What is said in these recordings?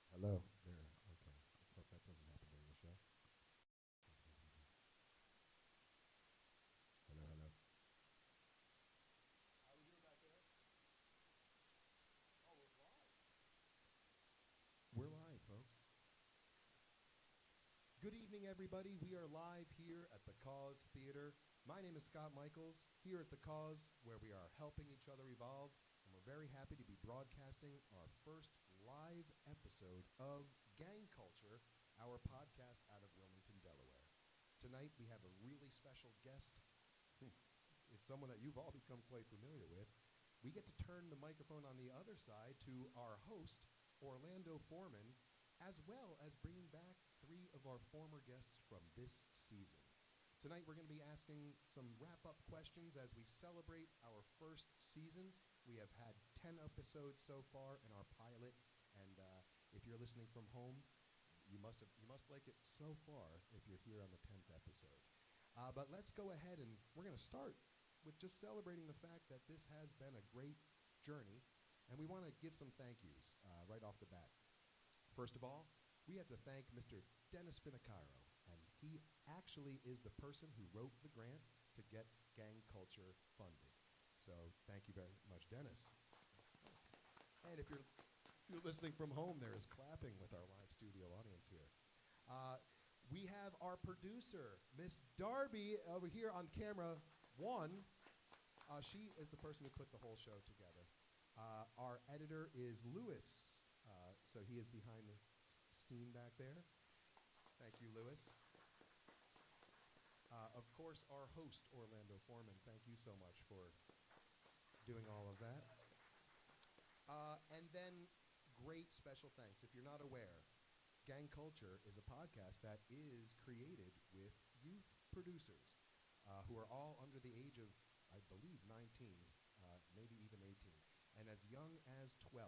Hello. There. Okay. Let's hope that doesn't happen during the show. Hello, hello. Are we doing back there? Oh, we're live. We're live, folks. Good evening, everybody. We are live here at the Cause Theater. My name is Scott Michaels, here at the Cause, where we are helping each other evolve, and we're very happy to be broadcasting our first live episode of Gang Culture, our podcast out of Wilmington, Delaware. Tonight, we have a really special guest. It's someone that you've all become quite familiar with. We get to turn the microphone on the other side to our host, Orlando Foreman, as well as bringing back three of our former guests from this season. Tonight, we're going to be asking some wrap-up questions as we celebrate our first season. We have had 10 episodes so far in our pilot, and if you're listening from home, you must like it so far if you're here on the 10th episode. But let's go ahead and we're going to start with just celebrating the fact that this has been a great journey, and we want to give some thank yous right off the bat. First of all, we have to thank Mr. Dennis Finicaro, and he actually is the person who wrote the grant to get Gang Culture funded. So thank you very much, Dennis. And if you're listening from home, there is clapping with our live studio audience here. We have our producer, Miss Darby, over here on camera one. She is the person who put the whole show together. Our editor is Lewis. So he is behind the steam back there. Thank you, Lewis. Of course, our host, Orlando Foreman. Thank you so much for doing all of that. And then, great special thanks. If you're not aware, Gang Culture is a podcast that is created with youth producers who are all under the age of, I believe, 19, maybe even 18, and as young as 12.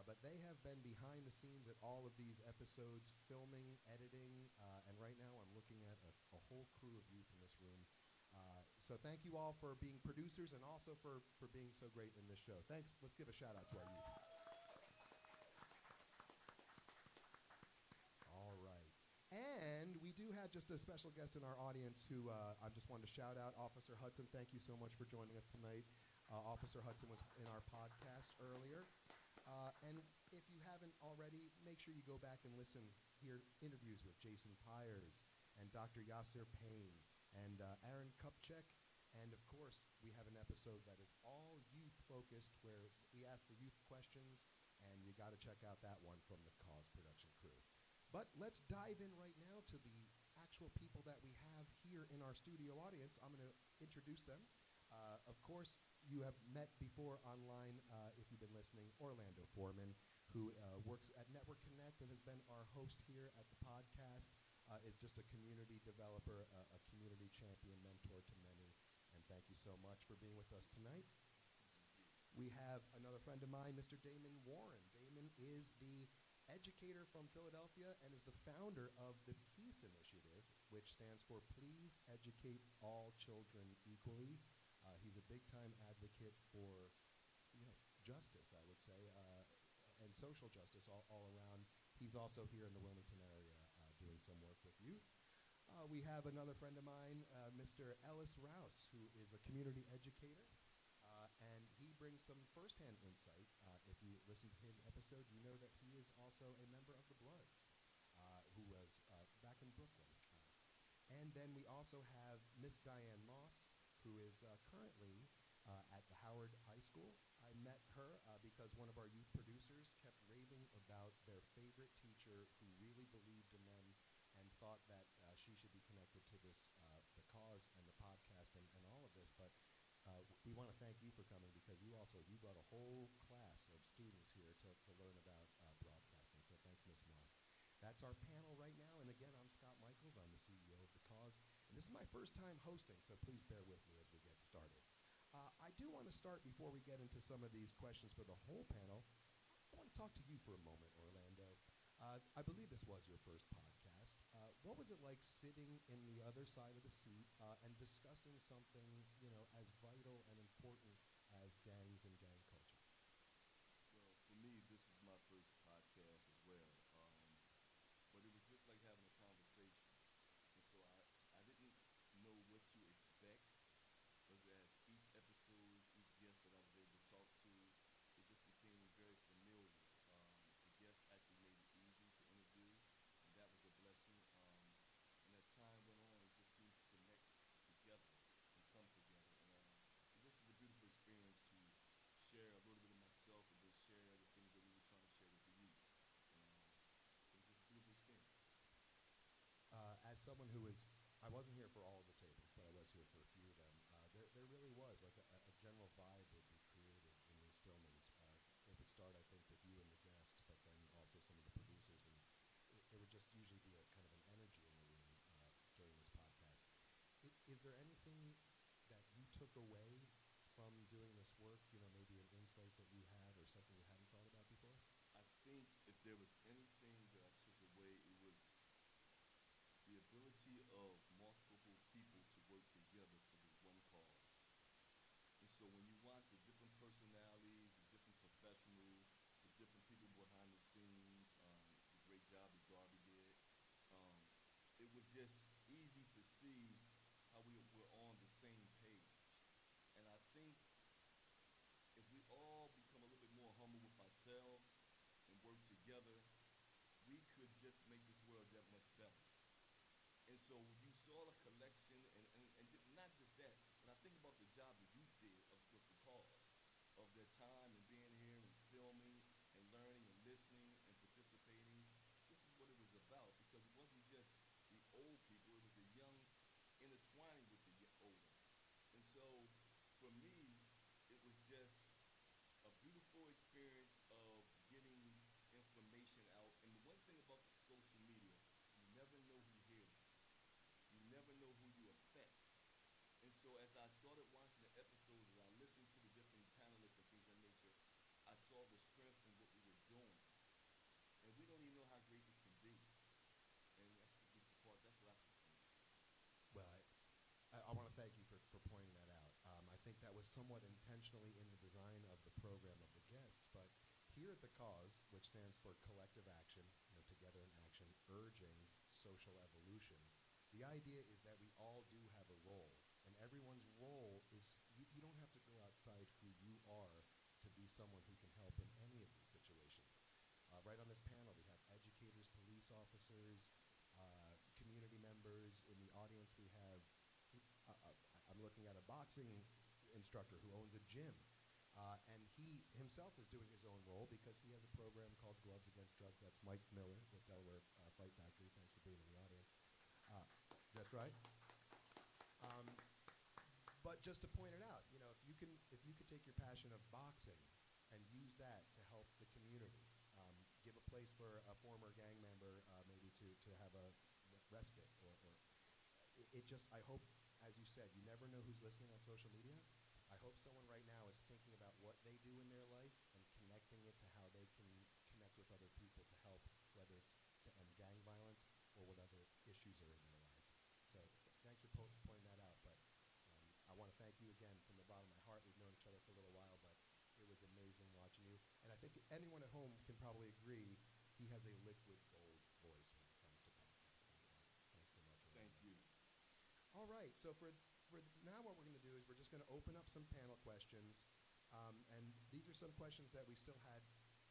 But they have been behind the scenes at all of these episodes, filming, editing, and right now I'm looking at a whole crew of youth in this room. So thank you all for being producers and also for being so great in this show. Thanks. Let's give a shout out to our youth. All right. And we do have just a special guest in our audience who I just wanted to shout out, Officer Hudson. Thank you so much for joining us tonight. Officer Hudson was in our podcast earlier. And if you haven't already, make sure you go back and listen, hear interviews with Jason Pyers and Dr. Yasser Payne and Aaron Kupchak. And of course, we have an episode that is all youth-focused where we ask the youth questions, and you got to check out that one from the Cause production crew. But let's dive in right now to the actual people that we have here in our studio audience. I'm going to introduce them. Of course, you have met before online, if you've been listening, Orlando Foreman, who works at Network Connect and has been our host here at the podcast, is just a community developer, a community champion, mentor to many, and thank you so much for being with us tonight. We have another friend of mine, Mr. Damon Warren. Damon is the educator from Philadelphia and is the founder of the Peace Initiative, which stands for Please Educate All Children Equally. He's a big-time advocate for, justice, I would say, and social justice all around. He's also here in the Wilmington area doing some work with youth. We have another friend of mine, Mr. Ellis Rouse, who is a community educator, and he brings some firsthand insight. If you listen to his episode, you know that he is also a member of the Bloods, who was back in Brooklyn. And then we also have Miss Diane Moss, who is currently at the Howard High School. I met her because one of our youth producers kept raving about their favorite teacher who really believed in them and thought that she should be connected to this, the cause and the podcast and all of this. But we want to thank you for coming because you brought a whole class of students here to learn about broadcasting. So thanks, Miss Moss. That's our panel right now. And again, I'm Scott Michaels. I'm the CEO of The Cause. And this is my first time hosting, so please bear with me as we get started. I do want to start before we get into some of these questions for the whole panel. I want to talk to you for a moment, Orlando. I believe this was your first podcast. What was it like sitting in the other side of the seat and discussing something, as vital and important as gangs and gang culture? Well, for me, this was my first podcast as well. as someone who is, I wasn't here for all of the tapings, but I was here for a few of them. There really was like a general vibe would be created in these filmings. It would start, I think, with you and the guest, but then also some of the producers, and there would just usually be a kind of an energy in the room during this podcast. Is there anything that you took away from doing this work? You know, maybe an insight that you had or something you hadn't thought about before? I think if there was anything that I took away, it was the ability of multiple people to work together for the one cause. And so when you watch the different personalities, the different professionals, the different people behind the scenes, the great job that Darby did, um, it was just easy to see how we were on the same page. And I think if we all become a little bit more humble with ourselves and work together, we could just make this world that much better. And so you saw the collection, and not just that, but I think about the job the youth did with the cause, of their time and being here and filming and learning and listening and participating. This is what it was about, because it wasn't just the old people, it was the young intertwining with the older. And so for me, it was just a beautiful experience of getting information out. And the one thing about social media, you never know who hears you. You never know who you affect. And so as I started watching the episodes, as I listened to the different panelists and things of that nature, I saw the strength in what we were doing. And we don't even know how great this can be. And that's the part, that's what I took from it. Well, I want to thank you for pointing that out. I think that was somewhat intentionally in the design of the program of the guests, but here at the cause, which stands for collective action, you know, together in action, urging social evolution, the idea is that we all do have a role, and everyone's role is, you don't have to go outside who you are to be someone who can help in any of these situations. Right on this panel, we have educators, police officers, community members. In the audience, we have, I'm looking at a boxing instructor who owns a gym. And he himself is doing his own role because he has a program called Gloves Against Drugs. That's Mike Miller with Delaware Fight Factory. Thanks for being in the audience. That's right. But just to point it out, you know, if you could take your passion of boxing and use that to help the community, give a place for a former gang member maybe to have a respite, or it just, I hope, as you said, you never know who's listening on social media. I hope someone right now is thinking about what they do in their life and connecting it to how they can connect with other people to help, whether it's to end gang violence or what other issues are in their lives. So thanks for pointing that out. But I want to thank you again from the bottom of my heart. We've known each other for a little while, but it was amazing watching you. And I think anyone at home can probably agree he has a liquid gold voice when it comes to podcasting. So thanks so much. Thank you. All right, so for now what we're going to do is we're just going to open up some panel questions, and these are some questions that we still had,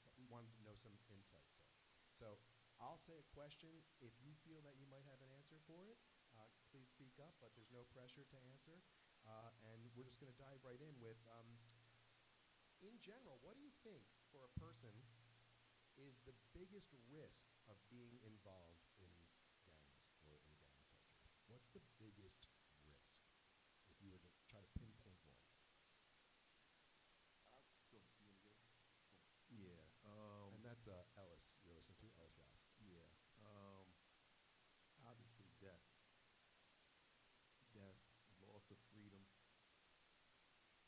that we wanted to know some insights on. So I'll say a question. If you feel that you might have an answer for it, please speak up, but there's no pressure to answer. And we're just going to dive right in with, in general, what do you think for a person is the biggest risk of being involved in gangs or in gang culture? What's the biggest risk, if you were to try to pinpoint one? Go. You want to go? Yeah. And that's Ellis. You're listening to Ellis Ralph. Yeah. Obviously, death, loss of freedom,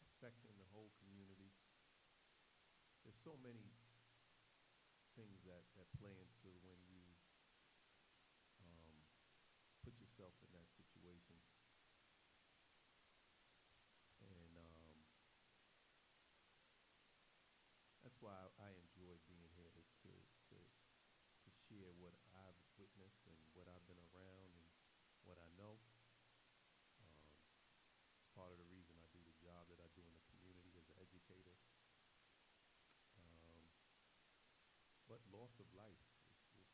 affecting the whole community. There's so many things that play into when you put yourself in that situation. And that's why I enjoy being here to share what I've witnessed and what I've been around and what I know. It's part of the reason I do the job that I do in the community as an educator. But loss of life is just,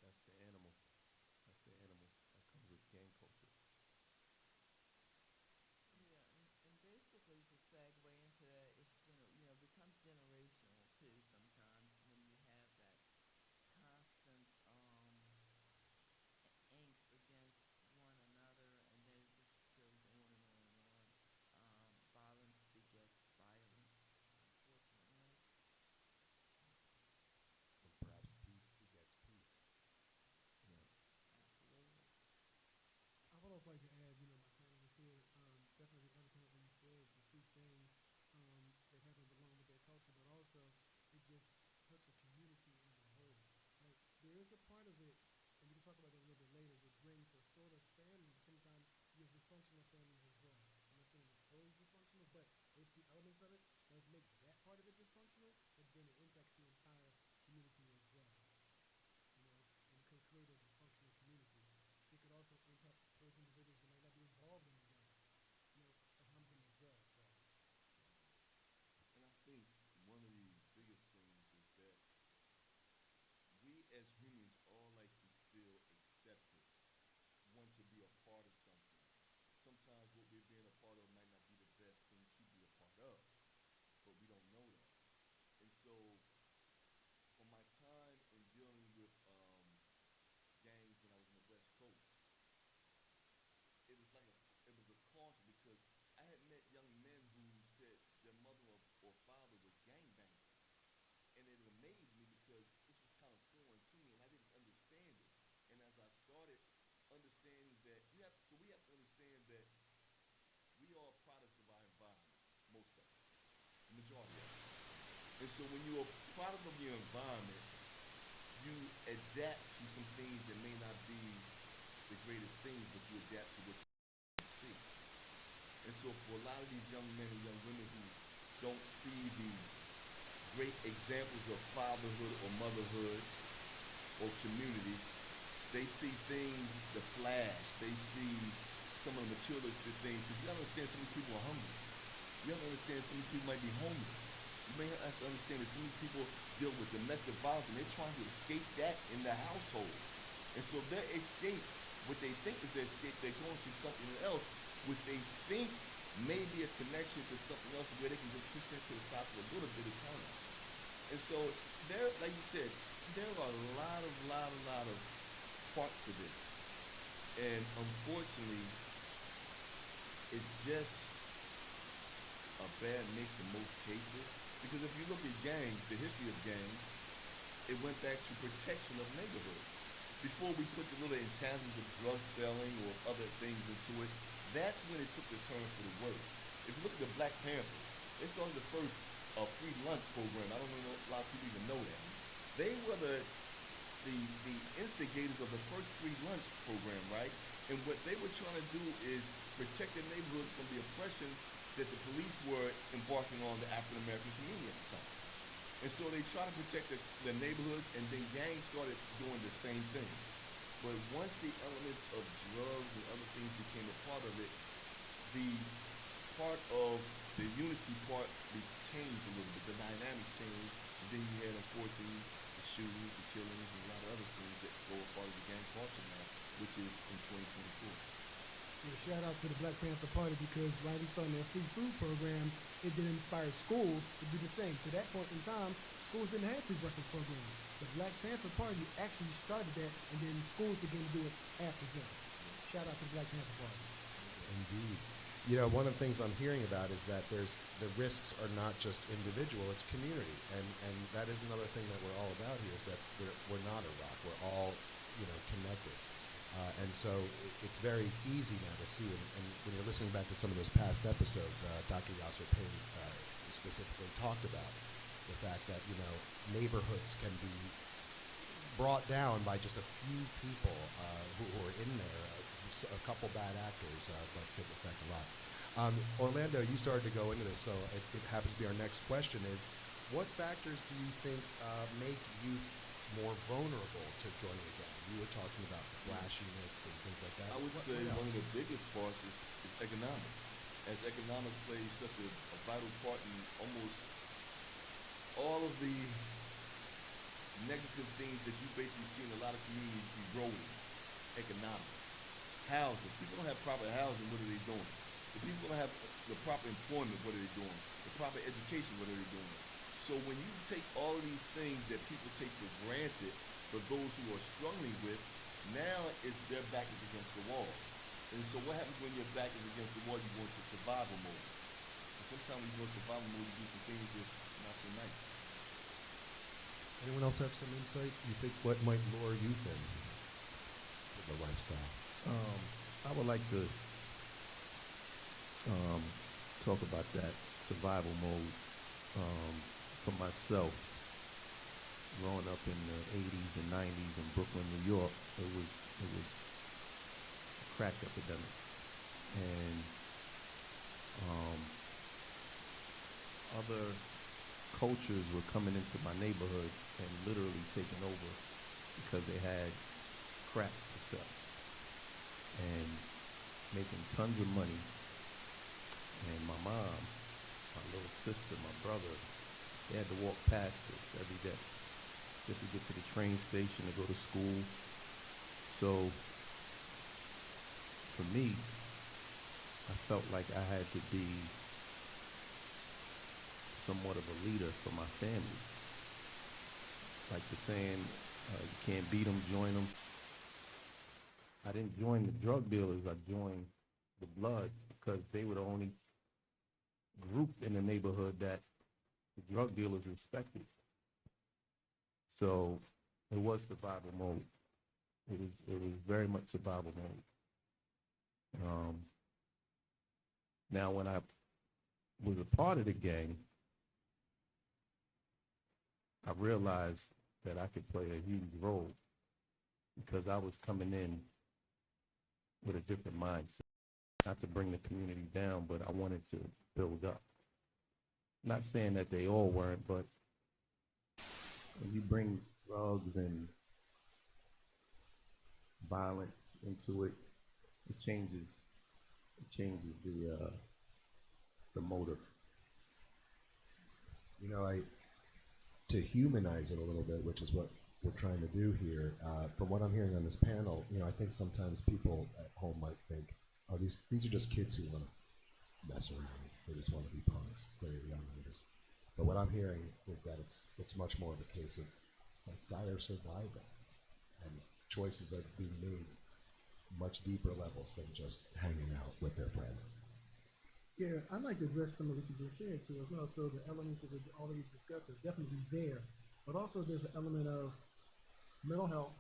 that's the animal. dysfunctional families as well. I'm not saying it's always dysfunctional, but they see elements of it. Does make that part of it dysfunctional, but then it impacts the entire community as well. And it could create a dysfunctional community. It could also impact those individuals that might not be involved in the gang. It harms them as well. So. And I think one of the biggest things is that we as humans all like to feel accepted, want to be a part of something. Sometimes what we're being a part of might not be the best thing to be a part of, but we don't know that. And so, from my time in dealing with gangs when I was in the West Coast, it was a caution because I had met young men who said their mother or father was gangbangers. And it amazed me because this was kind of foreign to me and I didn't understand it. And as I started understanding that we have to understand that we are products of our environment, most of us, the majority of us. And so when you're a product of your environment, you adapt to some things that may not be the greatest things, but you adapt to what you see. And so for a lot of these young men and young women who don't see the great examples of fatherhood or motherhood or community, they see things, the flash, they see some of the materialistic things, because you gotta understand so many people are hungry. You gotta understand so many people might be homeless. You may have to understand that so many people deal with domestic violence and they're trying to escape that in the household. And so their escape, what they think is their escape, they're going to something else, which they think may be a connection to something else where they can just push that to the side for a little bit of time. And so there, like you said, there are a lot of parts to this. And unfortunately, it's just a bad mix in most cases. Because if you look at gangs, the history of gangs, it went back to protection of neighborhoods. Before we put the little intangibles of drug selling or other things into it, that's when it took the turn for the worse. If you look at the Black Panthers, they started the first free lunch program. I don't know a lot of people even know that. They were the instigators of the first free lunch program, right? And what they were trying to do is protect the neighborhood from the oppression that the police were embarking on the African American community at the time. And so they tried to protect the neighborhoods, and then gangs started doing the same thing. But once the elements of drugs and other things became a part of it, the part of the unity part changed a little bit. The dynamics changed, and then you had, unfortunately, the shootings, the killings, and a lot of other things that go a part of the gang culture now, which is in 2024. Yeah, shout out to the Black Panther Party because right we started their free food program, it then inspired schools to do the same. To that point in time, schools didn't have free breakfast programs. The Black Panther Party actually started that, and then schools began to do it after them. Shout out to the Black Panther Party. Indeed. You know, one of the things I'm hearing about is that the risks are not just individual, it's community. And that is another thing that we're all about here is that we're not a rock. We're all, connected. And so it's very easy now to see, and when you're listening back to some of those past episodes, Dr. Yasser Payne specifically talked about the fact that, neighborhoods can be brought down by just a few people who are in there, a couple bad actors, but could affect a lot. Orlando, you started to go into this, so it happens to be our next question is, what factors do you think make youth more vulnerable to joining a gang? You were talking about flashiness and things like that. I would say one of the biggest parts is economics. As economics plays such a vital part in almost all of the negative things that you basically see in a lot of communities eroding. Economics. Housing. People don't have proper housing, what are they doing? If people don't have the proper employment, what are they doing? The proper education, what are they doing? So when you take all of these things that people take for granted for those who are struggling with, now their back is against the wall. And so what happens when your back is against the wall? You go into survival mode. And sometimes when you go into survival mode, you do some things just not so nice. Anyone else have some insight? You think what might lure youth in to the lifestyle? I would like to talk about that survival mode for myself. Growing up in the 80s and 90s in Brooklyn, New York, it was a crack epidemic. and other cultures were coming into my neighborhood and literally taking over because they had crack to sell and making tons of money. And my mom, my little sister, my brother, they had to walk past this every day just to get to the train station to go to school. So for me, I felt like I had to be somewhat of a leader for my family. Like the saying, you can't beat them, join them. I didn't join the drug dealers, I joined the Bloods because they were the only group in the neighborhood that the drug dealers respected. So it was survival mode. It was very much survival mode. Now when I was a part of the gang, I realized that I could play a huge role because I was coming in with a different mindset. Not to bring the community down, but I wanted to build up. Not saying that they all weren't, but when you bring drugs and violence into it, it changes the motive. You know, to humanize it a little bit, which is what we're trying to do here, from what I'm hearing on this panel, you know, I think sometimes people at home might think, oh, these are just kids who want to mess around. They just want to be punks. They're young. But what I'm hearing is that it's much more of a case of like dire survival, and choices are being made much deeper levels than just hanging out with their friends. Yeah, I'd like to address some of what you just said too as well. So the elements that we already discussed are definitely there, but also there's an element of mental health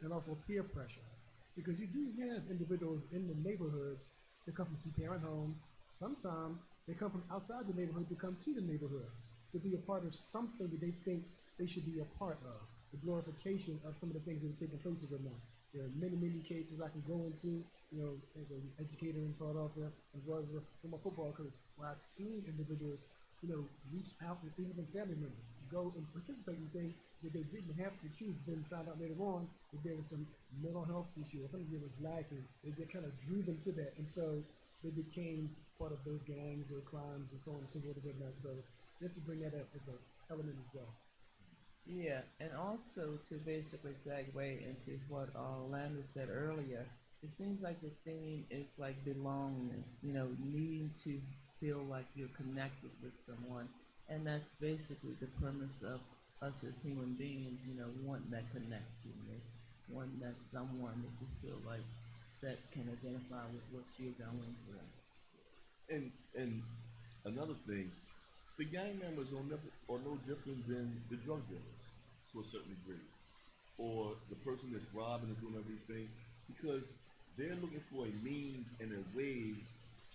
and also peer pressure, because you do have individuals in the neighborhoods that come from two-parent homes. Sometimes they come from outside the neighborhood to come to the neighborhood to be a part of something that they think they should be a part of, the glorification of some of the things that are taking place with them. There are many, many cases I can go into, you know, as an educator in Philadelphia, as well as from a football coach, where I've seen individuals, you know, reach out to even family members, go and participate in things that they didn't have to choose, then found out later on that there was some mental health issue or something that was lacking. They kind of drew them to that, and so they became part of those gangs or crimes and so on and so forth and whatnot. So just to bring that up as an element as well. Yeah, and also to basically segue into what Orlando said earlier, it seems like the theme is like belongingness, you know, needing to feel like you're connected with someone. And that's basically the premise of us as human beings, you know, wanting that connectedness, wanting that someone that you feel like that can identify with what you're going through. And another thing, the gang members are no different than the drug dealers to a certain degree, or the person that's robbing and doing everything, because they're looking for a means and a way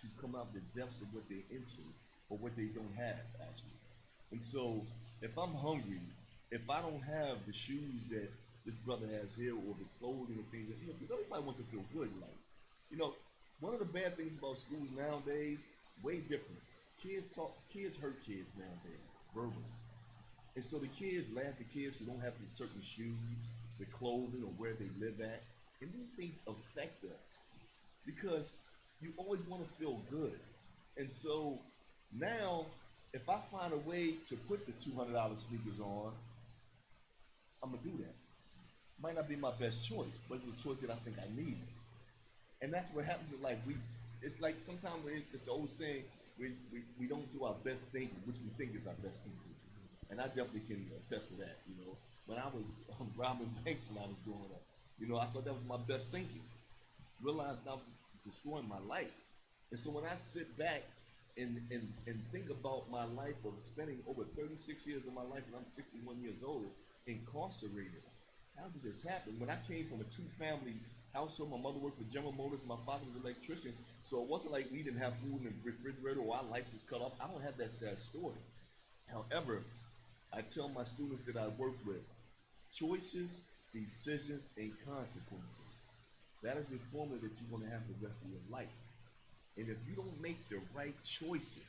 to come out the depths of what they're into or what they don't have actually. And so if I'm hungry, if I don't have the shoes that this brother has here or the clothing and things, you know, because everybody wants to feel good in life. You know, one of the bad things about schools nowadays, way different. Kids hurt kids nowadays, verbally. And so the kids laugh at kids who don't have the certain shoes, the clothing, or where they live at. And these things affect us because you always want to feel good. And so now, if I find a way to put the $200 sneakers on, I'm going to do that. Might not be my best choice, but it's a choice that I think I need. And that's what happens in life. It's like sometimes it's the old saying, we don't do our best thinking, which we think is our best thinking. And I definitely can attest to that, you know. When I was robbing banks when I was growing up, you know, I thought that was my best thinking. Realized I was destroying my life. And so when I sit back and think about my life of spending over 36 years of my life, and I'm 61 years old, incarcerated, how did this happen? When I came from a two-family household, my mother worked for General Motors, my father was an electrician, so it wasn't like we didn't have food in the refrigerator or our lights was cut off. I don't have that sad story. However, I tell my students that I work with, choices, decisions, and consequences. That is the formula that you're going to have the rest of your life. And if you don't make the right choices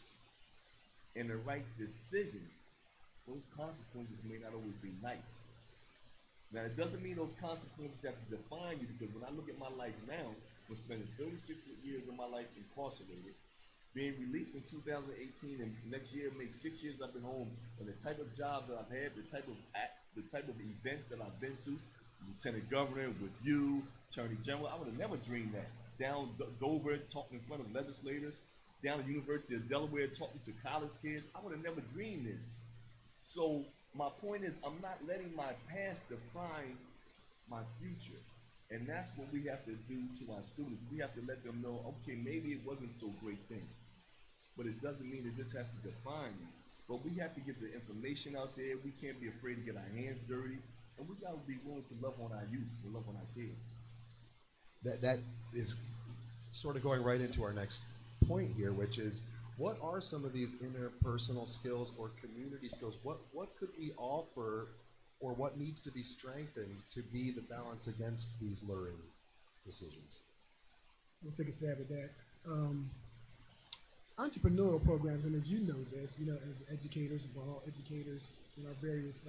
and the right decisions, those consequences may not always be nice. Now, it doesn't mean those consequences have to define you, because when I look at my life now, I'm spending 36 years of my life incarcerated, being released in 2018, and next year makes 6 years I've been home, and the type of job that I've had, the type of events that I've been to, lieutenant governor with you, attorney general, I would have never dreamed that. Down Dover, talking in front of legislators, down at the University of Delaware, talking to college kids, I would have never dreamed this. So my point is, I'm not letting my past define my future. And that's what we have to do to our students. We have to let them know, okay, maybe it wasn't so great thing, but it doesn't mean that this has to define you. But we have to get the information out there. We can't be afraid to get our hands dirty. And we got to be willing to love on our youth, to love on our kids. That is sort of going right into our next point here, which is, what are some of these interpersonal skills or community skills? What could we offer, or what needs to be strengthened to be the balance against these luring decisions? We'll take a stab at that. Entrepreneurial programs, and as you know this, as educators, we're all educators in our various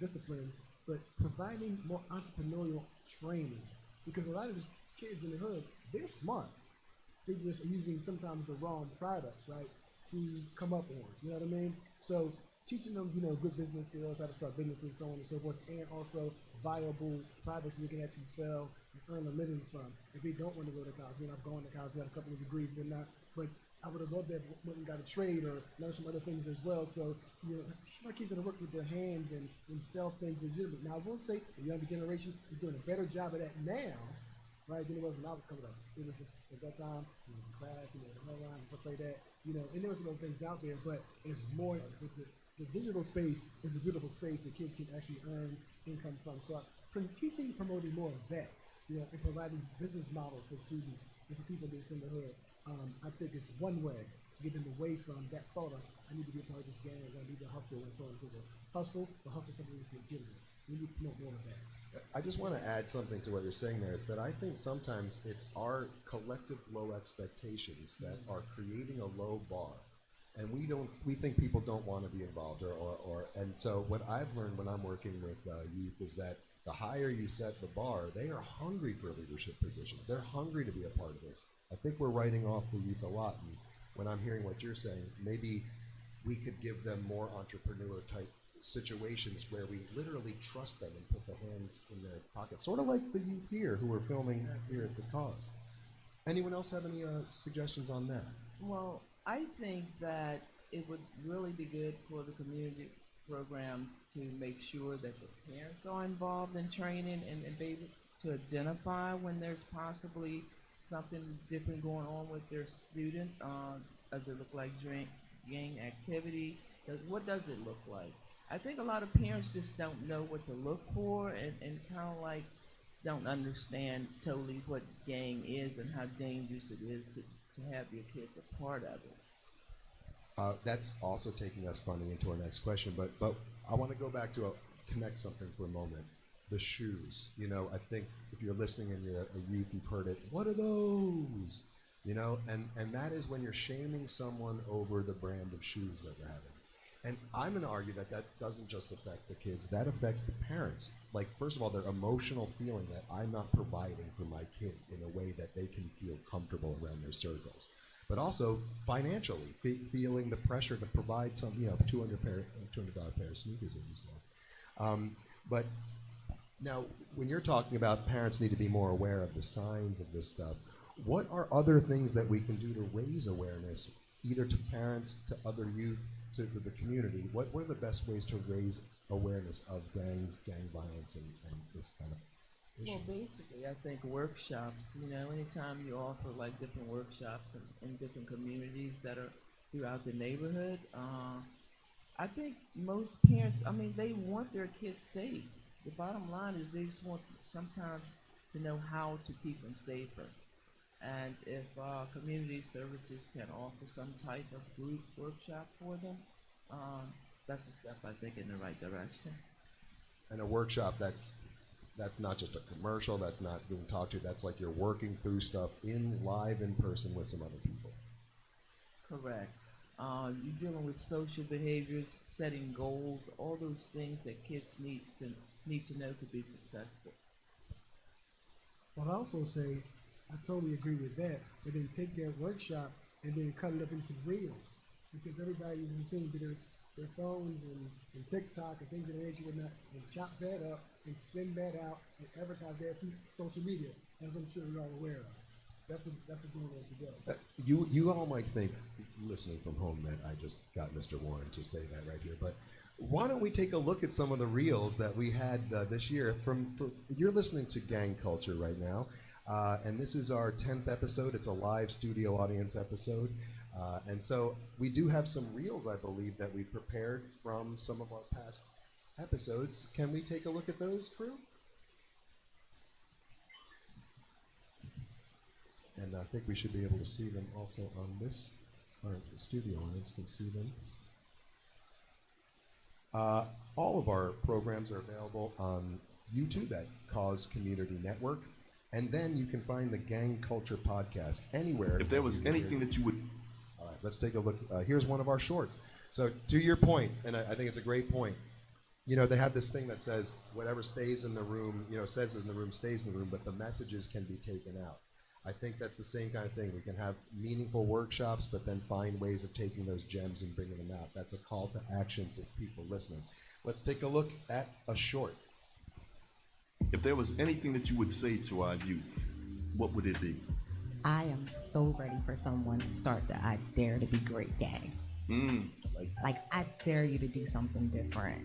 disciplines, but providing more entrepreneurial training, because a lot of these kids in the hood, they're smart. They're just using sometimes the wrong products, right, to come up on. You know what I mean? So teaching them, good business skills, how to start businesses, so on and so forth, and also viable products you can actually sell and earn a living from. If they don't want to go to college, I've gone to college, got a couple of degrees, but I would have loved that, went and got a trade or learn some other things as well. So, teach my kids how to work with their hands and sell things legitimately. Now, I will say the younger generation is doing a better job of that now, right, than it was when I was coming up. It was just, at that time, craft, the online and stuff like that, and there was some other things out there, but it's more, the digital space is a beautiful space that kids can actually earn income from. So teaching, promoting more of that, and providing business models for students and for people that's in the hood, I think it's one way to get them away from that thought of, I need to be a part of this gang, I need to hustle and so on and so forth. Hustle, but hustle something that's legitimate. We need to promote more of that. I just want to add something to what you're saying there, is that I think sometimes it's our collective low expectations that are creating a low bar. And we think people don't want to be involved, and so what I've learned when I'm working with youth is that the higher you set the bar, they are hungry for leadership positions. They're hungry to be a part of this. I think we're writing off the youth a lot. And when I'm hearing what you're saying, maybe we could give them more entrepreneur type situations where we literally trust them and put the hands in their pockets, sort of like the youth here who are filming here at the cause. Anyone else have any suggestions on that? Well, I think that it would really be good for the community programs to make sure that the parents are involved in training and be able to identify when there's possibly something different going on with their student. Does it look like gang activity? What does it look like? I think a lot of parents just don't know what to look for and kind of like don't understand totally what gang is and how dangerous it is to have your kids a part of it. That's also taking us funny into our next question, but I want to go back to connect something for a moment. The shoes, I think if you're listening and you're a youth, you've heard it, what are those? And that is when you're shaming someone over the brand of shoes that they're having. And I'm going to argue that doesn't just affect the kids, that affects the parents. Like, first of all, their emotional feeling that I'm not providing for my kid in a way that they can feel comfortable around their circles. But also financially, feeling the pressure to provide some, $200 pair of sneakers, as you said. But now, when you're talking about parents need to be more aware of the signs of this stuff, what are other things that we can do to raise awareness, either to parents, to other youth, to the community? What are the best ways to raise awareness of gangs, gang violence, and this kind of issue? Well, basically, I think workshops, anytime you offer like different workshops in different communities that are throughout the neighborhood, I think most parents, they want their kids safe. The bottom line is they just want sometimes to know how to keep them safer. And if community services can offer some type of group workshop for them, that's a step, I think, in the right direction. And a workshop that's that's not just a commercial, that's not being talked to, that's like you're working through stuff live in person with some other people. Correct. You're dealing with social behaviors, setting goals, all those things that kids need to know to be successful. But I also say, I totally agree with that, but then take that workshop and then cut it up into reels, because everybody is in tune to their phones and TikTok and things of that nature, whatnot, and chop that up and send that out and advertise that through social media, as I'm sure you're all aware of. That's what's going on today. You all might think, listening from home, that I just got Mr. Warren to say that right here, but why don't we take a look at some of the reels that we had this year? You're listening to Gang Culture right now, and this is our 10th episode. It's a live studio audience episode, and so we do have some reels, I believe, that we prepared from some of our past episodes. Can we take a look at those, crew? And I think we should be able to see them also on this. All right, the studio audience can see them. All of our programs are available on YouTube at Cause Community Network. And then you can find the Gang Culture podcast anywhere. If there was anything that you would... All right, let's take a look. Here's one of our shorts. So to your point, and I think it's a great point, you know, they have this thing that says whatever stays in the room, you know, says in the room stays in the room, but the messages can be taken out. I think that's the same kind of thing. We can have meaningful workshops, but then find ways of taking those gems and bringing them out. That's a call to action to people listening. Let's take a look at a short. If there was anything that you would say to our youth, what would it be? I am so ready for someone to start the I Dare to Be Great gang. Like, I dare you to do something different.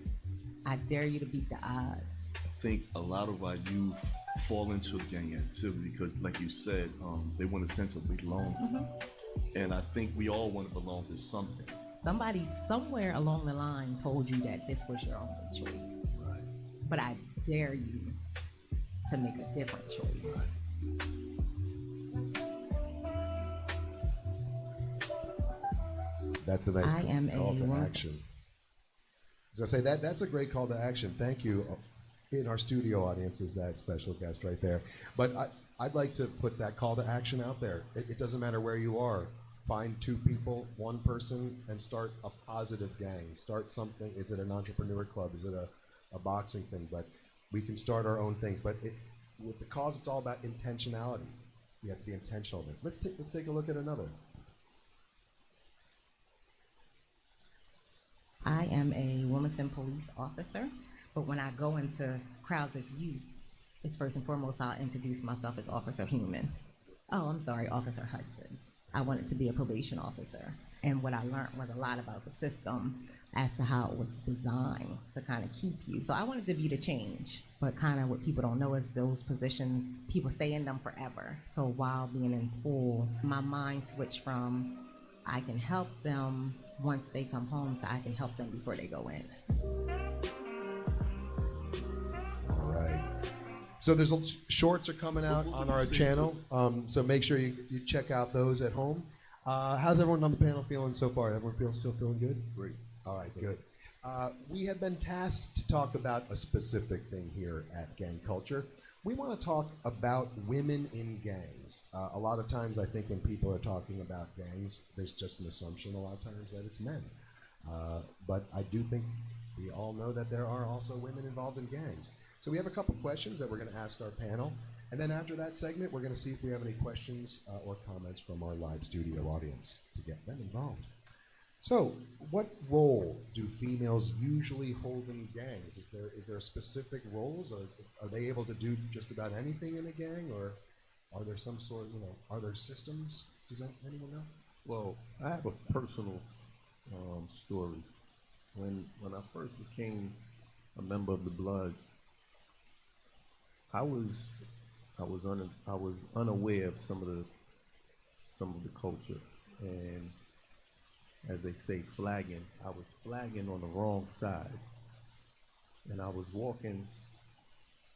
I dare you to beat the odds. I think a lot of our youth fall into gang activity because, like you said, they want a sense of belonging. Mm-hmm. And I think we all want to belong to something. Somebody somewhere along the line told you that this was your only choice. Right. But I dare you to make a different choice. Right. That's a nice I am call a to woman. action. I was going to say, that's a great call to action. Thank you. In our studio audience is that special guest right there. But I'd like to put that call to action out there. It doesn't matter where you are. Find two people, one person, and start a positive gang. Start something. Is it an entrepreneur club? Is it a boxing thing? But we can start our own things. But with the cause, it's all about intentionality. You have to be intentional. Let's take a look at another. I am a Wilmington police officer, but when I go into crowds of youth, it's first and foremost I'll introduce myself as Officer Human. Oh, I'm sorry, Officer Hudson. I wanted to be a probation officer, and what I learned was a lot about the system as to how it was designed to kind of keep you. So I wanted to be the change, but kind of what people don't know is those positions, people stay in them forever. So while being in school, my mind switched from I can help them once they come home to I can help them before they go in. All right. So there's shorts are coming out on our channel. So make sure you check out those at home. How's everyone on the panel feeling so far? Everyone still feeling good? Great. All right, good. We have been tasked to talk about a specific thing here at Gang Culture. We want to talk about women in gangs. A lot of times I think when people are talking about gangs, there's just an assumption a lot of times that it's men. But I do think we all know that there are also women involved in gangs. So we have a couple questions that we're going to ask our panel. And then after that segment, we're going to see if we have any questions or comments from our live studio audience to get them involved. So, what role do females usually hold in gangs? Is there specific roles, or are they able to do just about anything in a gang, or are there some sort of, are there systems? Does that anyone know? Well, I have a personal story. When I first became a member of the Bloods, I was unaware of some of the culture, and as they say, flagging. I was flagging on the wrong side, and I was walking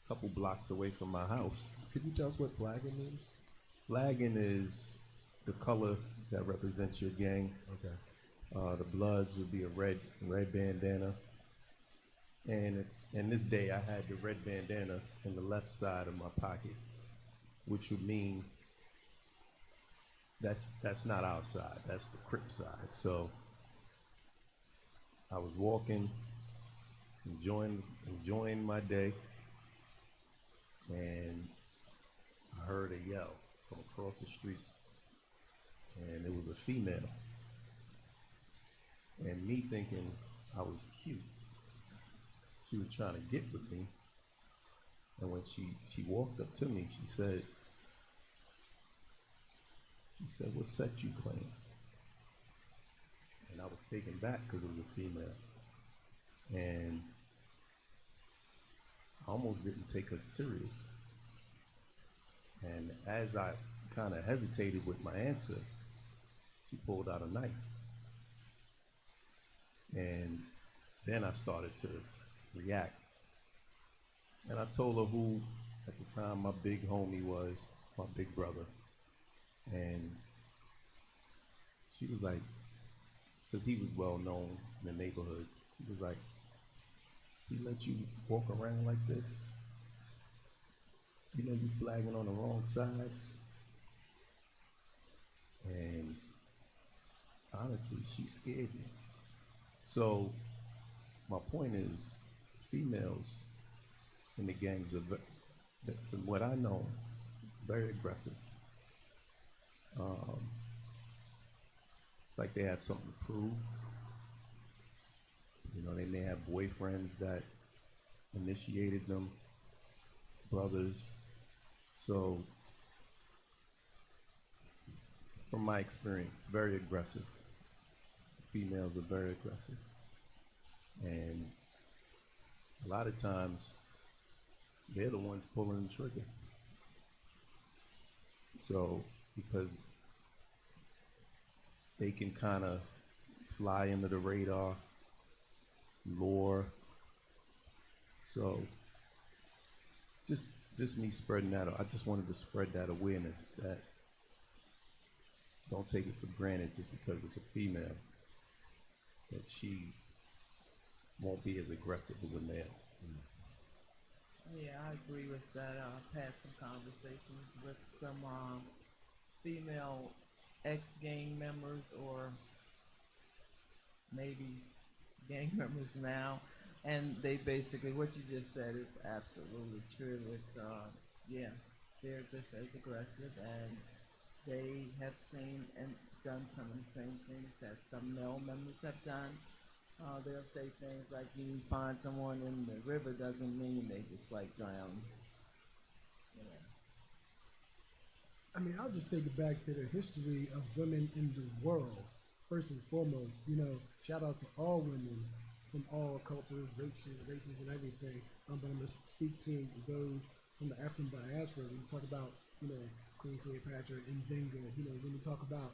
a couple blocks away from my house. Could you tell us what flagging means? Flagging is the color that represents your gang. Okay. The Bloods would be a red bandana. And this day I had the red bandana in the left side of my pocket, which would mean that's not our side, that's the Crip side. So I was walking, enjoying my day, and I heard a yell from across the street, and it was a female. And me thinking I was cute, she was trying to get with me. And when she walked up to me, she said, "What sex you claim?" And I was taken back because it was a female. And I almost didn't take her serious. And as I kind of hesitated with my answer, she pulled out a knife. And then I started to react. And I told her who, at the time, my big homie was, my big brother. And she was like, because he was well known in the neighborhood, she was like, "He let you walk around like this? You know you flagging on the wrong side." And honestly, she scared me. So my point is, females in the gangs are, from what I know, very aggressive. It's like they have something to prove. You know, they may have boyfriends that initiated them, brothers. So, from my experience, very aggressive. Females are very aggressive. And a lot of times, they're the ones pulling the trigger. So, because they can kind of fly under the radar, lure. So, just me spreading that, I just wanted to spread that awareness that don't take it for granted just because it's a female, that she won't be as aggressive as a male. Yeah, I agree with that. I've had some conversations with some female ex-gang members, or maybe gang members now, and they basically, what you just said is absolutely true. It's, yeah, they're just as aggressive, and they have seen and done some of the same things that some male members have done. They'll say things like, "You find someone in the river doesn't mean they just like drown." You know. I mean, I'll just take it back to the history of women in the world. First and foremost, shout out to all women from all cultures, races, and everything. But I'm going to speak to those from the African diaspora. When you talk about, Queen Cleopatra and Nzinga, when you talk about,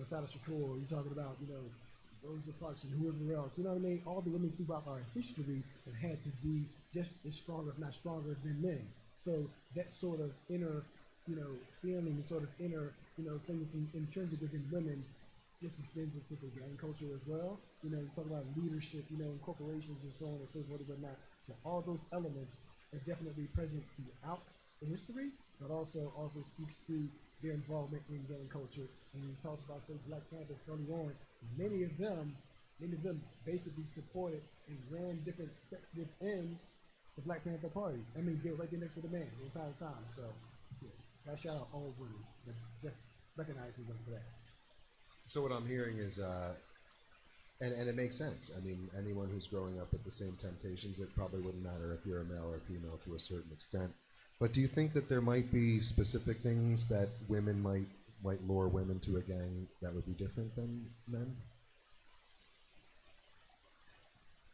Sada Shakur, you're talking about, Rosa Parks and whoever else, you know what I mean? All the women throughout our history have had to be just as strong, if not stronger, than men. So that sort of inner, feeling, sort of inner, things intrinsic within women just extends into the gang culture as well. You talk about leadership, in corporations and so on and so forth and whatnot. So all those elements are definitely present throughout the history, but also speaks to their involvement in gang culture. And we talked about those Black Panthers early on. Many of them basically supported and ran different sects within the Black Panther Party. I mean, they were right there next to the man the entire time. So, yeah, I shout out all women, but just recognizing them for that. So what I'm hearing is, and it makes sense. I mean, anyone who's growing up with the same temptations, it probably wouldn't matter if you're a male or a female to a certain extent. But do you think that there might be specific things that women might lure women to a gang that would be different than men?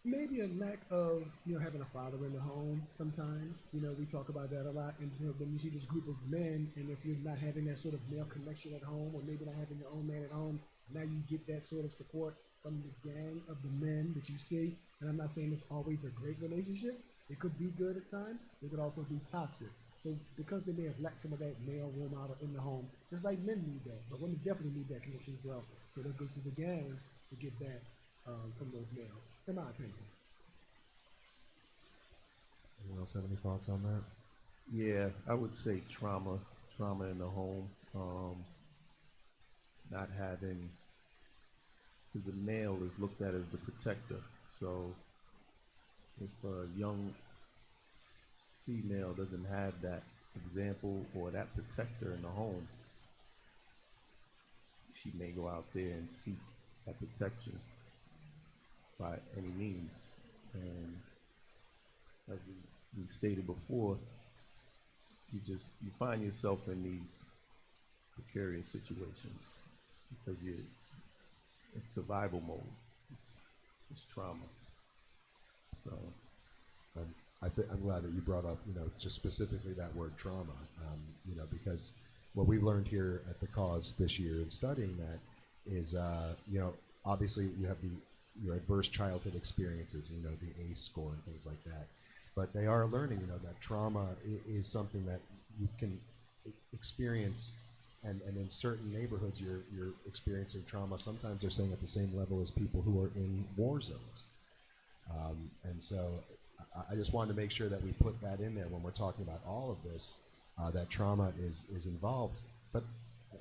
Maybe a lack of, having a father in the home sometimes. We talk about that a lot. And so then you see this group of men, and if you're not having that sort of male connection at home, or maybe not having your own man at home, now you get that sort of support from the gang of the men that you see. And I'm not saying it's always a great relationship. It could be good at times. It could also be toxic. So because they may have lacked some of that male role model in the home, just like men need that, but women definitely need that connection as well. So let's go to the gangs to get that from those males, in my opinion. else have any thoughts on that? Yeah, I would say trauma in the home, not having, because the male is looked at as the protector. So if a young female doesn't have that example or that protector in the home, she may go out there and seek that protection by any means. And as we stated before, you find yourself in these precarious situations because it's survival mode. It's trauma. So I'm glad that you brought up, just specifically that word trauma, because what we've learned here at the cause this year in studying that is, obviously you have your adverse childhood experiences, the ACE score and things like that. But they are learning, that trauma is something that you can experience, and in certain neighborhoods you're experiencing trauma. Sometimes they're saying at the same level as people who are in war zones. And so I just wanted to make sure that we put that in there when we're talking about all of this, that trauma is involved. But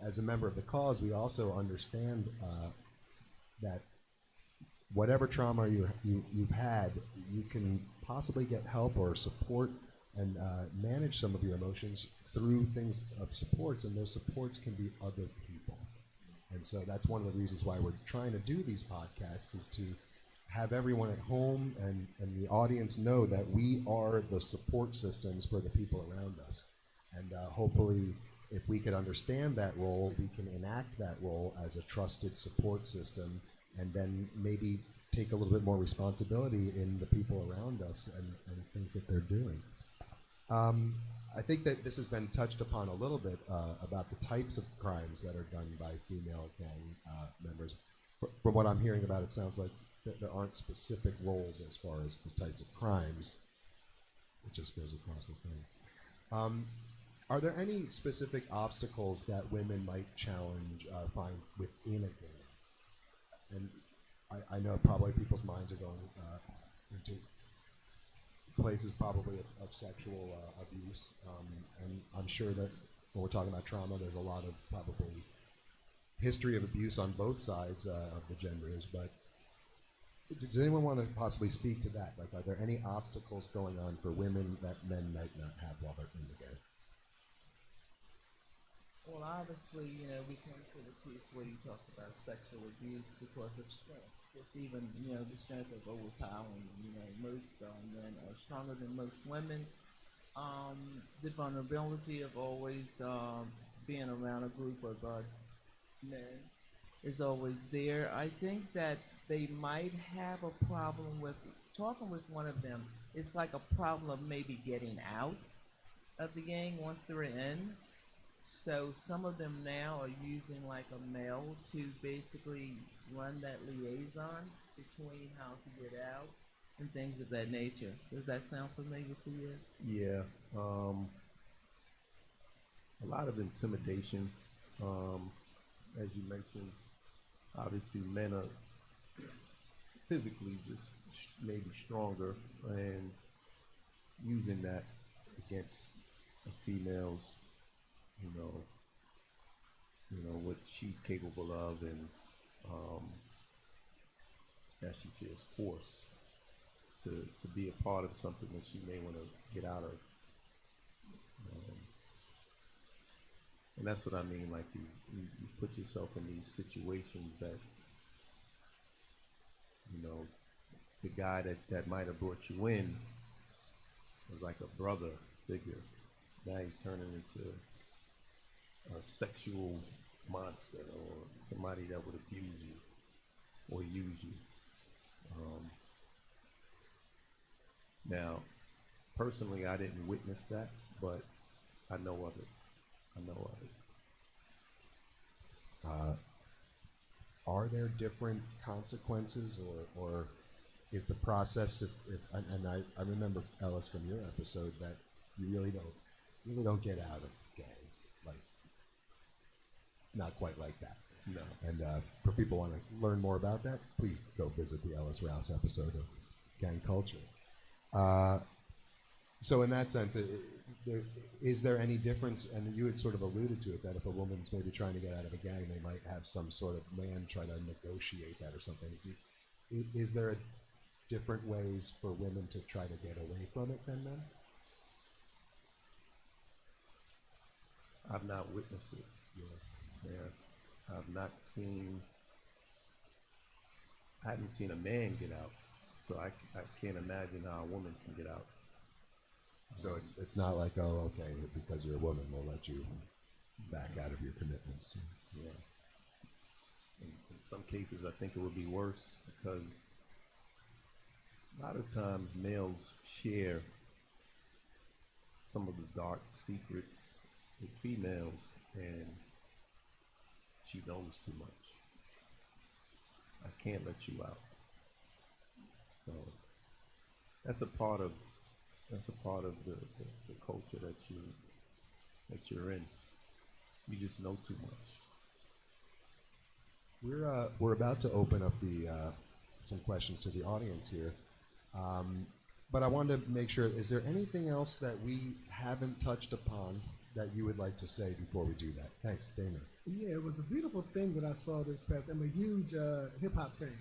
as a member of the cause, we also understand that whatever trauma you've had, you can possibly get help or support and manage some of your emotions through things of supports, and those supports can be other people. And so that's one of the reasons why we're trying to do these podcasts, is to have everyone at home and the audience know that we are the support systems for the people around us. And hopefully, if we could understand that role, we can enact that role as a trusted support system, and then maybe take a little bit more responsibility in the people around us and things that they're doing. I think that this has been touched upon a little bit about the types of crimes that are done by female gang members. From what I'm hearing about, it sounds like there aren't specific roles as far as the types of crimes. It just goes across the thing. Are there any specific obstacles that women might find within a gang? And I know probably people's minds are going into places probably of sexual abuse, and I'm sure that when we're talking about trauma, there's a lot of probably history of abuse on both sides of the genders. But does anyone want to possibly speak to that? Like, are there any obstacles going on for women that men might not have while they're in the gang? Well, obviously, we came to the piece where you talked about sexual abuse because of strength. Just even, the strength of overpowering, most men are stronger than most women. The vulnerability of always being around a group of men is always there. I think that they might have a problem with talking with one of them. It's like a problem of maybe getting out of the gang once they're in. So some of them now are using like a male to basically run that liaison between how to get out and things of that nature. Does that sound familiar to you? yeah, a lot of intimidation, as you mentioned. Obviously, men are physically just maybe stronger, and using that against a female's, what she's capable of, and that she feels forced to be a part of something that she may want to get out of. And that's what I mean, like you put yourself in these situations that, the guy that might have brought you in was like a brother figure. Now he's turning into a sexual monster, or somebody that would abuse you or use you. Now, personally, I didn't witness that, but I know of it. Are there different consequences, or is the process and I remember, Ellis, from your episode, that you really don't get out of gangs, like, not quite like that. No. And for people who want to learn more about that, please go visit the Ellis Rouse episode of Gang Culture. So in that sense, is there any difference, and you had sort of alluded to it, that if a woman's maybe trying to get out of a gang, they might have some sort of man try to negotiate that or something. Is there different ways for women to try to get away from it than men? I've not witnessed it. Yeah. I've not seen, I haven't seen a man get out, so I can't imagine how a woman can get out. So it's not like, oh, okay, because you're a woman, we'll let you back out of your commitments. Yeah. In some cases, I think it would be worse because a lot of times males share some of the dark secrets with females, and she knows too much. I can't let you out. So that's a part of the culture that you're in. You just know too much. We're about to open up the some questions to the audience here, but I wanted to make sure, is there anything else that we haven't touched upon that you would like to say before we do that? Thanks, Damon. Yeah, it was a beautiful thing that I saw this past. I'm a huge hip hop fan,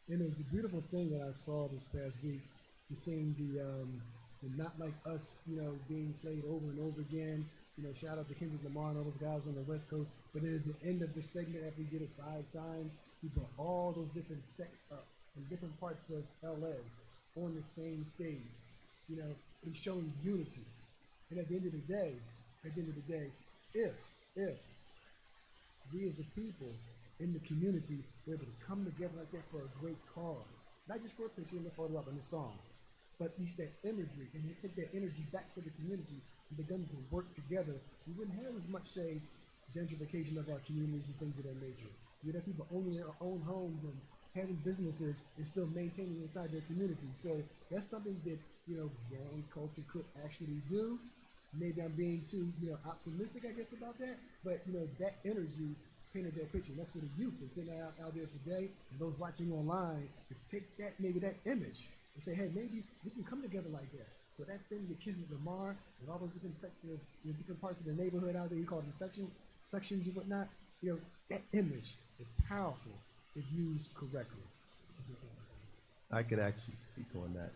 and it was a beautiful thing that I saw this past week. You're seeing the Not Like Us, being played over and over again. Shout out to Kendrick Lamar and all those guys on the West Coast. But then at the end of the segment, after we did it 5 times, we put all those different sects up in different parts of LA on the same stage. And showing unity. And at the end of the day, if we as a people in the community were able to come together like that for a great cause, not just for a picture and a photo up in the song, but at least that imagery, and they take that energy back to the community and begin to work together, we wouldn't have as much, say, gentrification of our communities and things of that nature. We'd have people owning their own homes and having businesses and still maintaining inside their community. So that's something that, gang culture could actually do. Maybe I'm being too, optimistic, I guess, about that. But, that energy painted that picture. And that's what the youth is sitting out there today, and those watching online, to take that, maybe that image, and say, hey, maybe we can come together like that. So that thing that Kendrick Lamar and all those different sections of different parts of the neighborhood out there, you call them sections and whatnot, that image is powerful if used correctly. I could actually speak on that.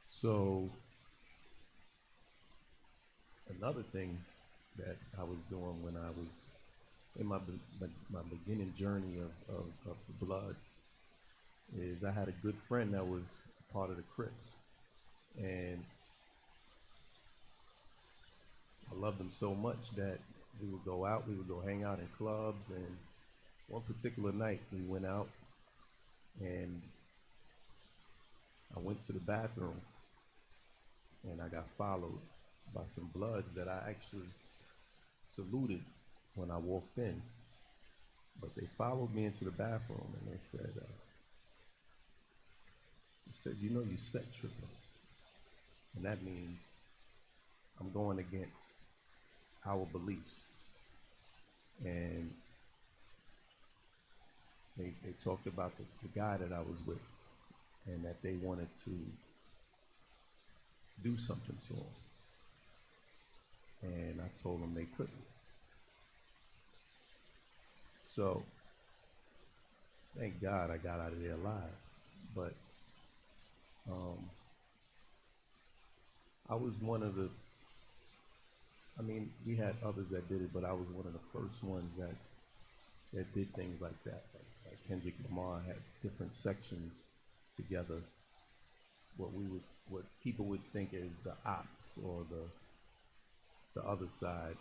So another thing that I was doing when I was in my beginning journey of the Bloods is I had a good friend that was part of the Crips, and I loved him so much that we would go out, we would go hang out in clubs, and one particular night we went out and I went to the bathroom and I got followed by some Bloods that I actually saluted when I walked in, but they followed me into the bathroom and they said, you set tripping. And that means I'm going against our beliefs. And they talked about the guy that I was with, and that they wanted to do something to him. And I told them they couldn't. So, thank God I got out of there alive. But I was one of we had others that did it, but I was one of the first ones that did things like that. Like Kendrick Lamar had different sections together, what people would think is the ops or the other side.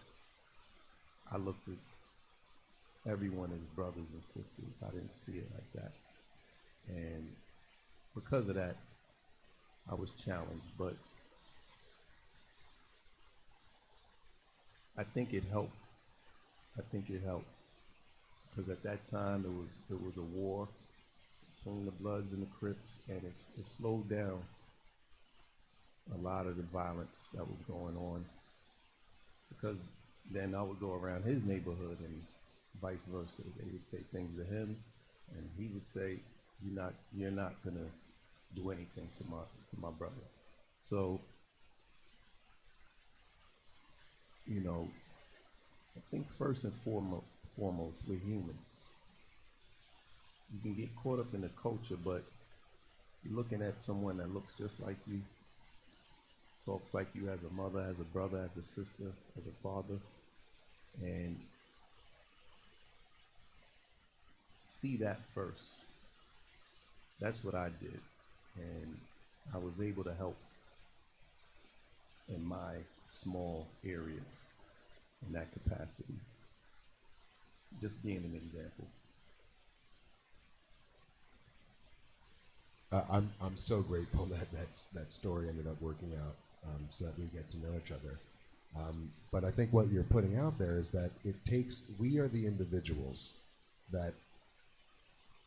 I looked at everyone as brothers and sisters. I didn't see it like that. And because of that, I was challenged, but I think it helped. Because at that time it was a war between the Bloods and the Crips, and it slowed down a lot of the violence that was going on. Because then I would go around his neighborhood and vice versa. They would say things to him, and he would say, "You're not gonna do anything to my brother." So, you know, I think first and foremost, we're humans. You can get caught up in the culture, but you're looking at someone that looks just like you, talks like you, as a mother, as a brother, as a sister, as a father, and see that first. That's what I did, and I was able to help in my small area in that capacity. Just being an example. I'm so grateful that story ended up working out, so that we get to know each other. But I think what you're putting out there is that we are the individuals that,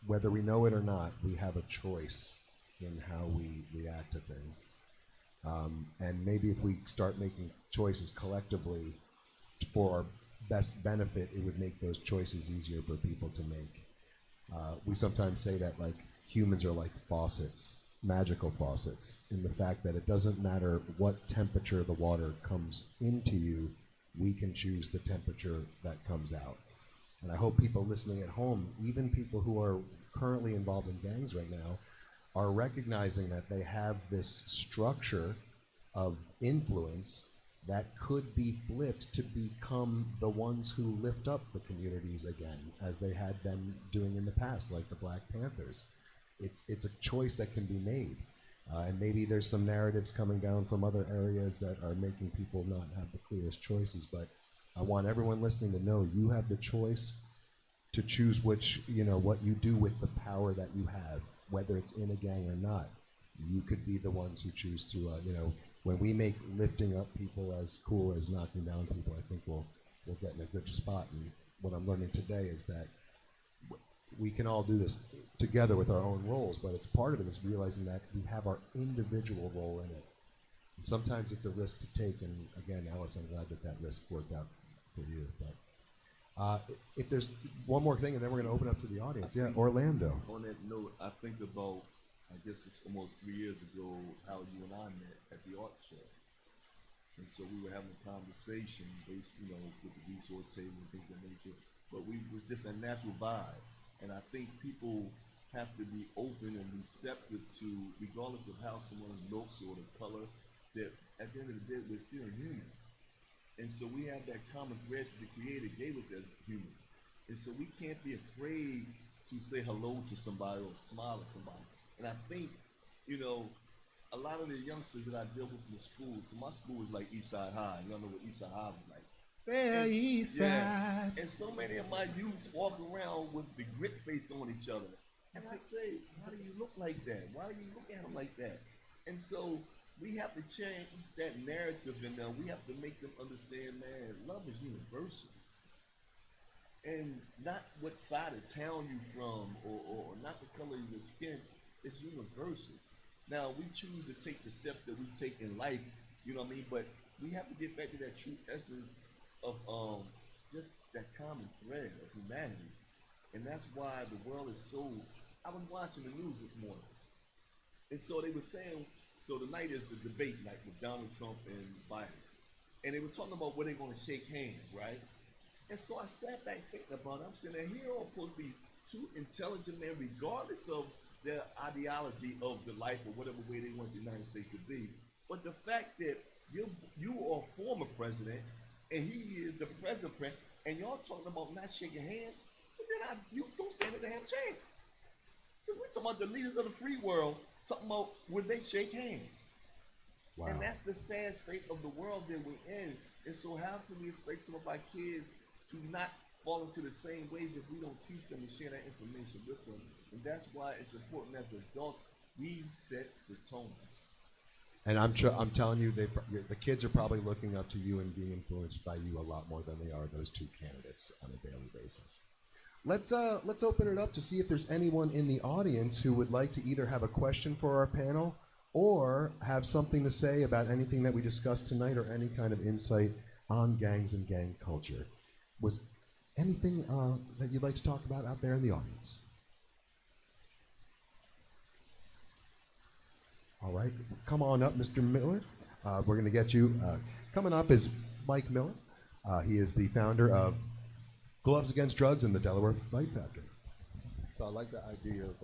whether we know it or not, we have a choice in how we react to things. And maybe if we start making choices collectively for our best benefit, it would make those choices easier for people to make. We sometimes say that, like, humans are like faucets, magical faucets, in the fact that it doesn't matter what temperature the water comes into you, we can choose the temperature that comes out. And I hope people listening at home, even people who are currently involved in gangs right now, are recognizing that they have this structure of influence that could be flipped to become the ones who lift up the communities again, as they had been doing in the past, like the Black Panthers. It's a choice that can be made. And maybe there's some narratives coming down from other areas that are making people not have the clearest choices, but I want everyone listening to know you have the choice to choose what you do with the power that you have, whether it's in a gang or not. You could be the ones who choose to, when we make lifting up people as cool as knocking down people, I think we'll get in a good spot. And what I'm learning today is that we can all do this together with our own roles, but it's part of it is realizing that we have our individual role in it. And sometimes it's a risk to take, and again, Alice, I'm glad that risk worked out for you. But if there's one more thing, and then we're going to open up to the audience. Yeah, Orlando. On that note, I think about, I guess it's almost 3 years ago, how you and I met at the art show. And so we were having a conversation based, with the resource table and things of that nature. But we was just a natural vibe. And I think people have to be open and receptive to, regardless of how someone looks or the color, that at the end of the day, we're still humans. And so we have that common thread that the Creator gave us as humans. And so we can't be afraid to say hello to somebody or smile at somebody. And I think, a lot of the youngsters that I deal with in the school, so my school was like Eastside High. Y'all know what Eastside High was like. East Side. Yeah. And so many of my youths walk around with the grit face on each other. And I say, why do you look like that? Why do you look at them like that? And so we have to change that narrative, and we have to make them understand, man, love is universal. And not what side of town you from, or not the color of your skin, it's universal. Now, we choose to take the steps that we take in life, but we have to get back to that true essence of just that common thread of humanity. And that's why the world is so, I was watching the news this morning. And so they were saying, so tonight is the debate night with Donald Trump and Biden. And they were talking about where they're going to shake hands, right? And so I sat back thinking about it. I'm saying that here are supposed to be two intelligent men, regardless of their ideology of the life or whatever way they want the United States to be. But the fact that you are a former president, and he is the present president, and y'all talking about not shaking hands, but then you don't stand a damn chance. Because we're talking about the leaders of the free world, talking about would they shake hands. Wow. And that's the sad state of the world that we're in. And so how can we expect some of our kids to not fall into the same ways if we don't teach them and share that information with them? And that's why it's important as adults, we set the tone. And I'm telling you, the kids are probably looking up to you and being influenced by you a lot more than they are those two candidates on a daily basis. Let's open it up to see if there's anyone in the audience who would like to either have a question for our panel or have something to say about anything that we discussed tonight or any kind of insight on gangs and gang culture. Was anything that you'd like to talk about out there in the audience? All right, come on up, Mr. Miller. We're going to get you. Coming up is Mike Miller. He is the founder of Gloves Against Drugs in the Delaware Fight Factory. So I like the idea of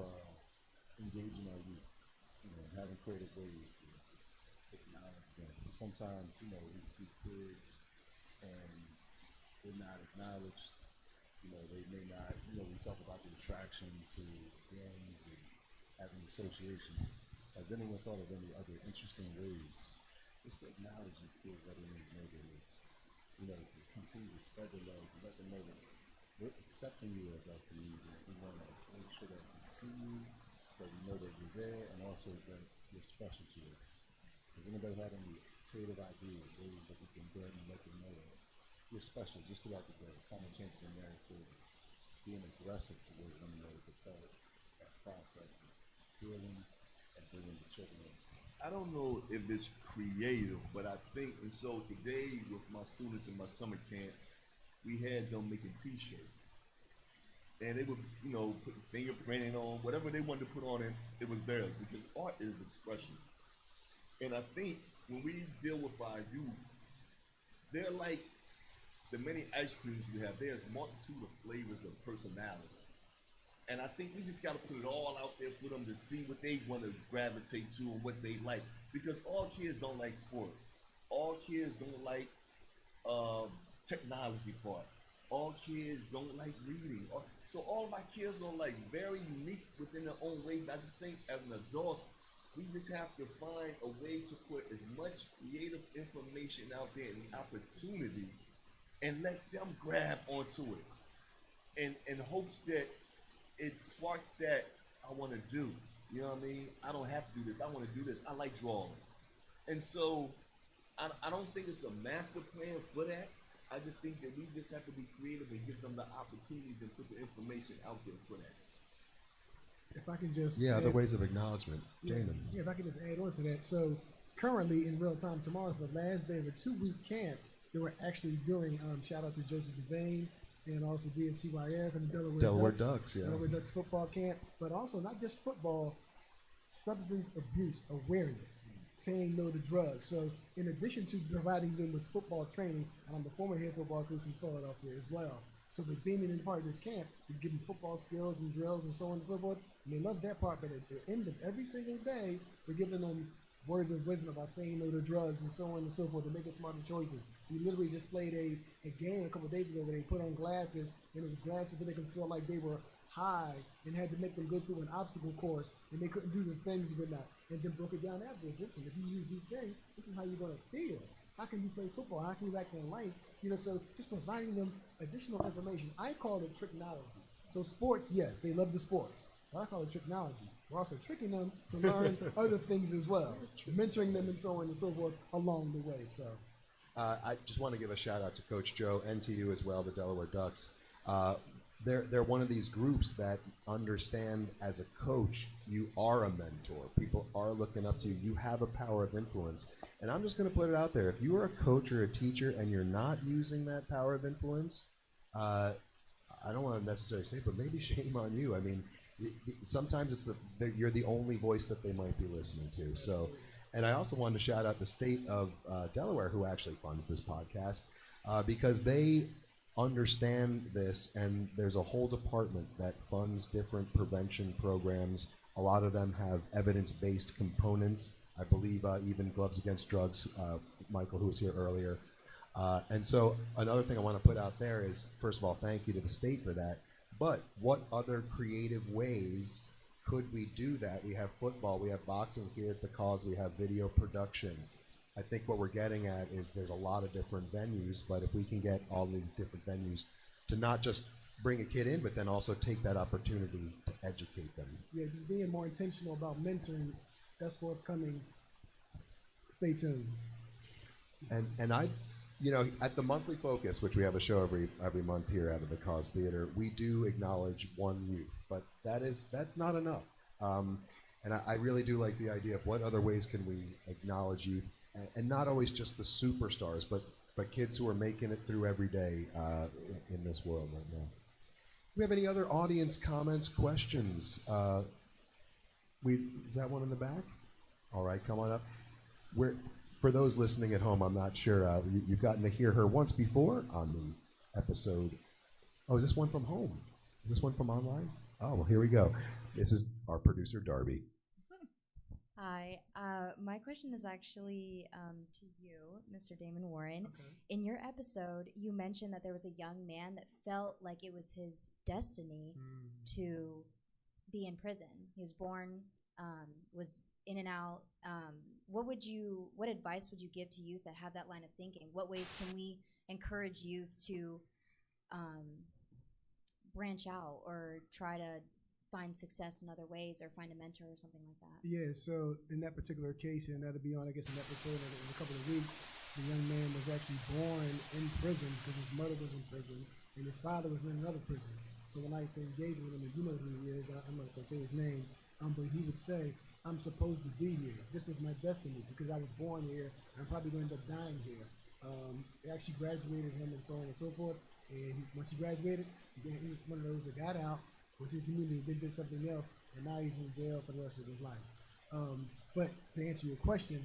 engaging our youth, having creative ways to acknowledge them. Sometimes, we see kids and they're not acknowledged. They may not, we talk about the attraction to gangs and having associations. Has anyone thought of any other interesting ways just to acknowledge these kids that are in these neighborhoods? To continue to spread the love, to let them know that we're accepting you as our community. We want to make sure that we see you, so we know that you're there, and also that you're special to us. Has anybody had any creative ideas, ways that we can go and let them know that you're special just throughout the day? Kind of change the narrative, being aggressive towards one another to start that process of healing and bringing the children in. I don't know if it's creative, but I think, and so today with my students in my summer camp, we had them making T-shirts, and they would, put fingerprinting on whatever they wanted to put on it was theirs, because art is expression. And I think when we deal with our youth, they're like the many ice creams we have. There's a multitude of flavors of personalities. And I think we just got to put it all out there for them to see what they want to gravitate to and what they like. Because all kids don't like sports. All kids don't like technology part. All kids don't like reading. So all of my kids are like very unique within their own ways. I just think as an adult, we just have to find a way to put as much creative information out there and opportunities and let them grab onto it. And in hopes that it sparks that I want to do. You know what I mean? I don't have to do this. I want to do this. I like drawing. And so I don't think it's a master plan for that. I just think that we just have to be creative and give them the opportunities and put the information out there for that. If I can just other ways of acknowledgement. Damon. Yeah, if I can just add on to that. So currently in real time, tomorrow's the last day of a 2-week camp that we're actually doing. Shout out to Joseph Devane and also DSCYF and the Delaware Ducks, yeah. Delaware Ducks football camp, but also not just football, substance abuse awareness, saying no to drugs. So in addition to providing them with football training, and I'm the former head football coach in Philadelphia as well. So with being in part of this camp, we give them football skills and drills and so on and so forth. And they love that part, but at the end of every single day, we're giving them words of wisdom about saying no to drugs and so on and so forth and making smarter choices. We literally just played a game a couple of days ago where they put on glasses, and it was glasses to make them feel like they were high and had to make them go through an obstacle course, and they couldn't do the things with that. And then broke it down afterwards. Listen, if you use these things, this is how you're going to feel. How can you play football? How can you act in life? So just providing them additional information. I call it tricknology. So sports, yes, they love the sports. But I call it tricknology. We're also tricking them to learn other things as well, mentoring them and so on and so forth along the way. So, I just want to give a shout out to Coach Joe and to you as well, the Delaware Ducks. They're one of these groups that understand as a coach, you are a mentor. People are looking up to you. You have a power of influence. And I'm just going to put it out there. If you are a coach or a teacher and you're not using that power of influence, I don't want to necessarily say, but maybe shame on you. I mean, sometimes it's you're the only voice that they might be listening to. So, and I also wanted to shout out the state of Delaware, who actually funds this podcast, because they understand this, and there's a whole department that funds different prevention programs. A lot of them have evidence-based components. I believe even Gloves Against Drugs, Michael, who was here earlier. And so another thing I want to put out there is, first of all, thank you to the state for that. But what other creative ways could we do that? We have football, we have boxing here at the cause, we have video production. I think what we're getting at is there's a lot of different venues, but if we can get all these different venues to not just bring a kid in, but then also take that opportunity to educate them. Yeah, just being more intentional about mentoring, that's forthcoming. Stay tuned. And I, at the monthly focus, which we have a show every month here out of the Cause Theater, we do acknowledge one youth, but that's not enough. And I really do like the idea of what other ways can we acknowledge youth, and not always just the superstars, but kids who are making it through every day in this world right now. Do we have any other audience comments, questions? Is that one in the back? All right, come on up. For those listening at home, I'm not sure. You've gotten to hear her once before on the episode. Oh, is this one from home? Is this one from online? Oh, well, here we go. This is our producer, Darby. Hi. My question is actually to you, Mr. Damon Warren. Okay. In your episode, you mentioned that there was a young man that felt like it was his destiny to be in prison. He was born, was in and out. What advice would you give to youth that have that line of thinking? What ways can we encourage youth to branch out or try to find success in other ways or find a mentor or something like that? Yeah, so in that particular case, and that'll be on, I guess, an episode in a couple of weeks, the young man was actually born in prison because his mother was in prison and his father was in another prison. So when I used to engage with him, and you know who he is, I'm not going to say his name, but he would say, I'm supposed to be here. This was my destiny because I was born here. I'm probably going to end up dying here. They actually graduated him and so on and so forth. And once he graduated, he was one of those that got out, went to the community, then did something else, and now he's in jail for the rest of his life. But to answer your question,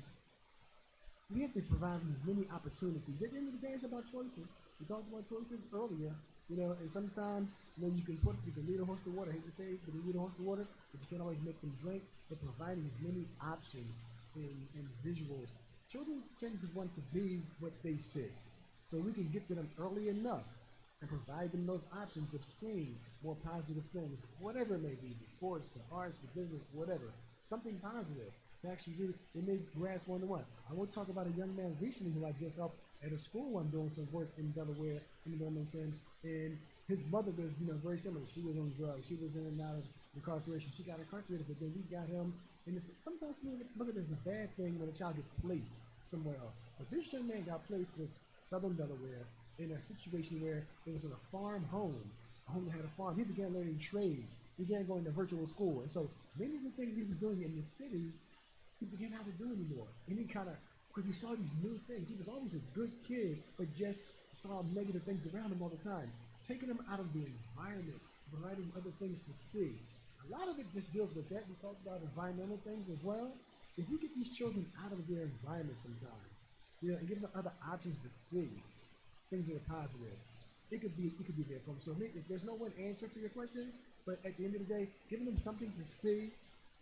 we have to provide them as many opportunities. At the end of the day, it's about choices. We talked about choices earlier, and sometimes, you can lead a horse to water. I hate to say it, you can lead a horse to water, but you can't always make them drink. But providing as many options and visuals, children tend to want to be what they see. So we can get to them early enough and provide them those options of seeing more positive things, whatever it may be, the sports, the arts, the business, whatever, something positive. To actually really, they may grasp one-to-one. I want to talk about a young man recently who I just helped at a school. I'm doing some work in Delaware, in Wilmington, and his mother was, very similar. She was on drugs. She was in and out of incarceration. She got incarcerated, but then we got him. And sometimes we look at it as a bad thing when a child gets placed somewhere else. But this young man got placed in southern Delaware in a situation where it was in a farm home, a home that had a farm. He began learning trades. He began going to virtual school. And so many of the things he was doing in the city, he began not to do anymore. And he because he saw these new things. He was always a good kid, but just saw negative things around him all the time. Taking him out of the environment, providing other things to see. A lot of it just deals with that. We talked about environmental things as well. If we get these children out of their environment sometime, and give them other options to see, things that are positive, it could be there for them. So there's no one answer to your question, but at the end of the day, giving them something to see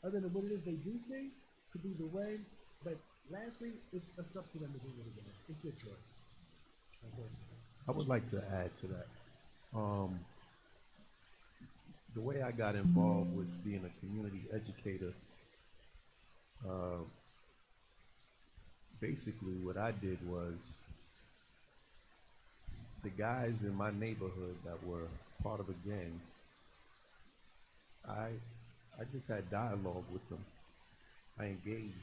other than what it is they do see could be the way. But lastly, it's up to them to do what it is. It's their choice. Okay. I would like to add to that. The way I got involved with being a community educator, basically what I did was the guys in my neighborhood that were part of a gang, I just had dialogue with them. I engaged.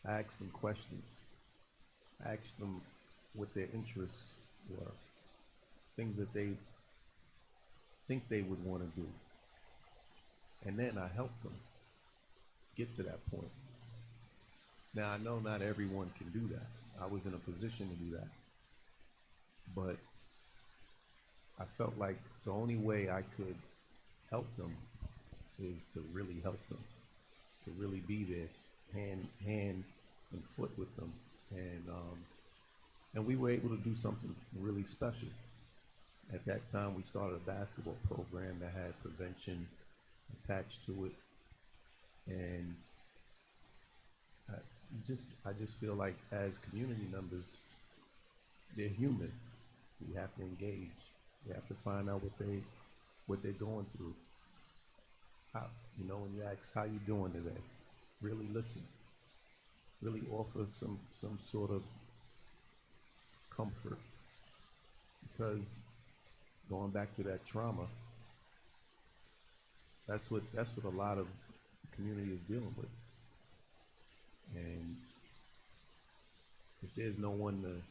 I asked them questions. I asked them what their interests were, things that they think they would want to do. And then I helped them get to that point. Now, I know not everyone can do that. I was in a position to do that. But I felt like the only way I could help them is to really help them, to really be there, hand and foot with them. And we were able to do something really special. At that time, we started a basketball program that had prevention attached to it. And I just feel like as community members, they're human. We have to engage. We have to find out what they're going through. When you ask, how you doing today? Really listen. Really offer some sort of comfort. Because going back to that trauma, that's what a lot of the community is dealing with. And if there's no one to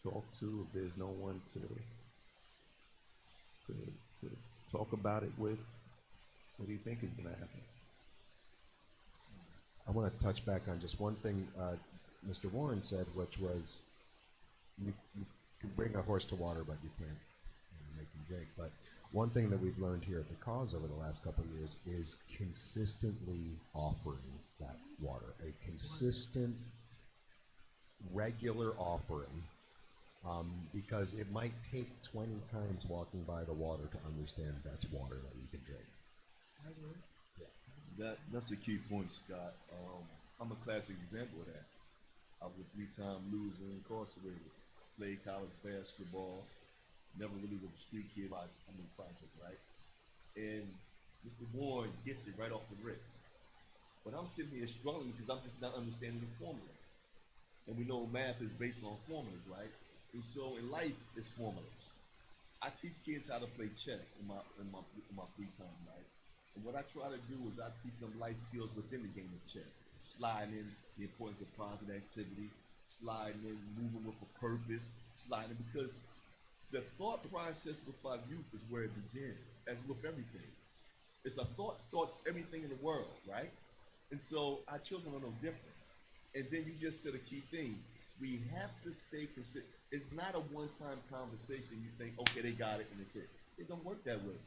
talk to, if there's no one to talk about it with, what do you think is going to happen? I want to touch back on just one thing Mr. Warren said, which was you can bring a horse to water, but you can't make them drink. But one thing that we've learned here at the cause over the last couple of years is consistently offering that water, a consistent, regular offering, because it might take 20 times walking by the water to understand that's water that you can drink. I agree. That's a key point, Scott. I'm a classic example of that. I was a 3-time loser, incarcerated, played college basketball, never really was a street kid. I mean, project, right? And Mr. Warren gets it right off the rip. But I'm sitting here struggling because I'm just not understanding the formula. And we know math is based on formulas, right? And so in life, it's formulas. I teach kids how to play chess in my free time, right? And what I try to do is I teach them life skills within the game of chess. Sliding in the importance of positive activities, sliding in, moving with a purpose, sliding in, because the thought process with our youth is where it begins, as with everything. It's a thought starts everything in the world, right? And so our children are no different. And then you just said a key thing. We have to stay consistent. It's not a one-time conversation. You think, okay, they got it, and it's it. It don't work that way.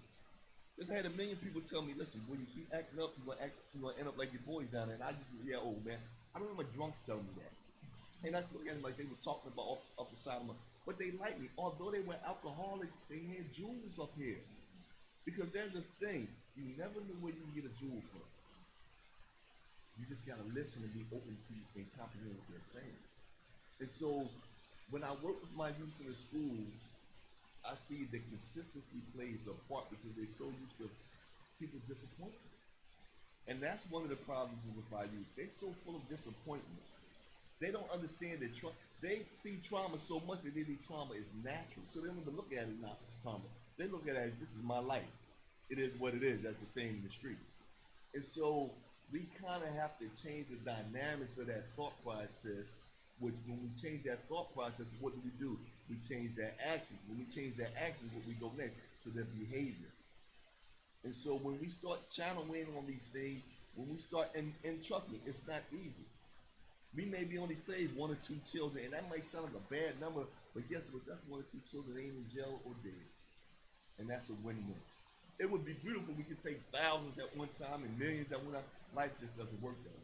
Just had a million people tell me, listen, when you keep acting up, you're gonna end up like your boys down there. And I just, yeah, old man. I remember drunks telling me that. And that's what, again, like they were talking about off the side of my, but they liked me. Although they were alcoholics, they had jewels up here. Because there's this thing, you never knew where you can get a jewel from. You just gotta listen and be open to and comprehend what they're saying. And so, when I work with my youth in the schools, I see the consistency plays a part because they're so used to people disappointing. And that's one of the problems with our youth. They're so full of disappointment. They don't understand that they see trauma so much that they think trauma is natural. So they don't even look at it not trauma. They look at it as, this is my life. It is what it is. That's the same in the street. And so we kind of have to change the dynamics of that thought process, which when we change that thought process, what do? We change their actions. When we change their actions, what we go next? To their behavior. And so when we start channeling on these things, when we start, and trust me, it's not easy. We maybe only save 1 or 2 children, and that might sound like a bad number, but guess what? That's 1 or 2 children that ain't in jail or dead. And that's a win-win. It would be beautiful if we could take thousands at one time and millions at one time. Life just doesn't work that way.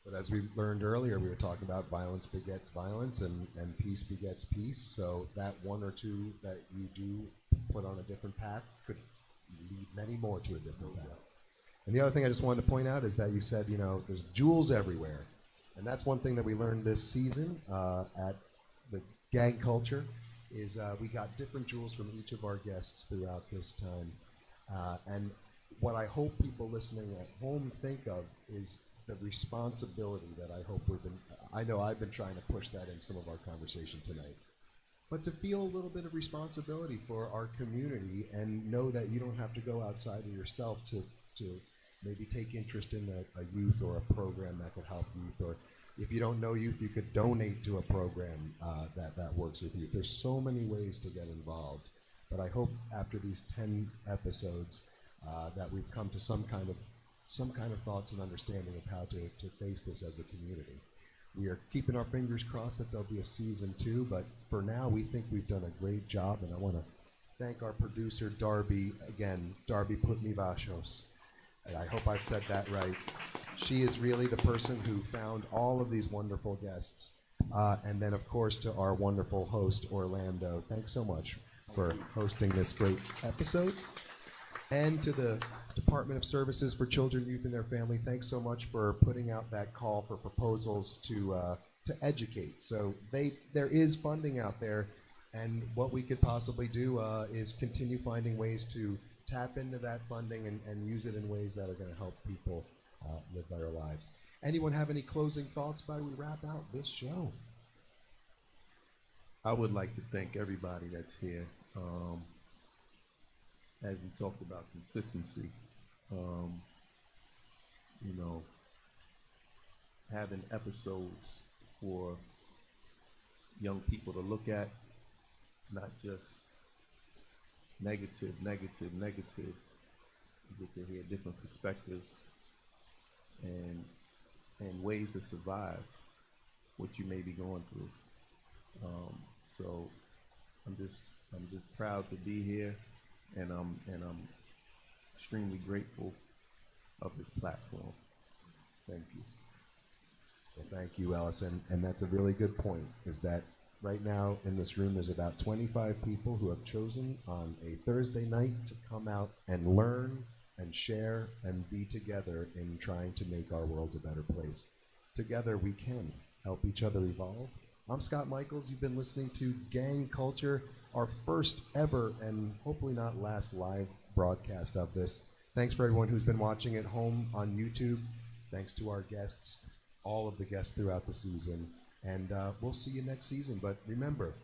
But as we learned earlier, we were talking about violence begets violence and peace begets peace. So that 1 or 2 that you do put on a different path could lead many more to a different path. And the other thing I just wanted to point out is that you said, you know, there's jewels everywhere. And that's one thing that we learned this season at the gang culture is we got different jewels from each of our guests throughout this time. And what I hope people listening at home think of is the responsibility that I know I've been trying to push that in some of our conversation tonight. But to feel a little bit of responsibility for our community and know that you don't have to go outside of yourself to maybe take interest in a youth or a program that could help youth, or if you don't know youth, you could donate to a program that works with youth. There's so many ways to get involved, but I hope after these 10 episodes that we've come to some kind of thoughts and understanding of how to face this as a community. We are keeping our fingers crossed that there'll be a season 2, but for now we think we've done a great job, and I want to thank our producer Darby again. Darby Putnivashos. I hope I've said that right. She is really the person who found all of these wonderful guests. And then, of course, to our wonderful host, Orlando. Thanks so much for hosting this great episode. And to the Department of Services for Children, Youth, and Their Family, thanks so much for putting out that call for proposals to educate. So there is funding out there, and what we could possibly do is continue finding ways to tap into that funding and use it in ways that are going to help people live better lives. Anyone have any closing thoughts before we wrap out this show? I would like to thank everybody that's here. As we talked about consistency, you know, having episodes for young people to look at, not just negative. You get to hear different perspectives and ways to survive what you may be going through. So I'm just proud to be here, and I'm extremely grateful of this platform. Thank you. Well, thank you, Ellison. And that's a really good point, is that right now in this room, there's about 25 people who have chosen on a Thursday night to come out and learn and share and be together in trying to make our world a better place. Together, we can help each other evolve. I'm Scott Michaels. You've been listening to Gang Culture, our first ever and hopefully not last live broadcast of this. Thanks for everyone who's been watching at home on YouTube. Thanks to our guests, all of the guests throughout the season. And we'll see you next season. But remember,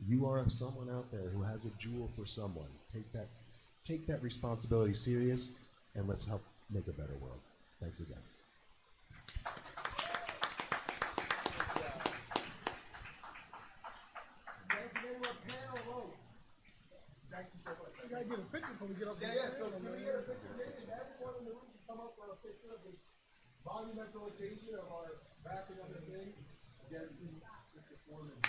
you are someone out there who has a jewel for someone. Take that responsibility serious, and let's help make a better world. Thanks again. We gotta get a picture before we get up there. Yeah, so can we get a picture? Everyone in the room can come up for a picture of this monumental occasion of our wrapping up the thing. Again, Mr. Foreman.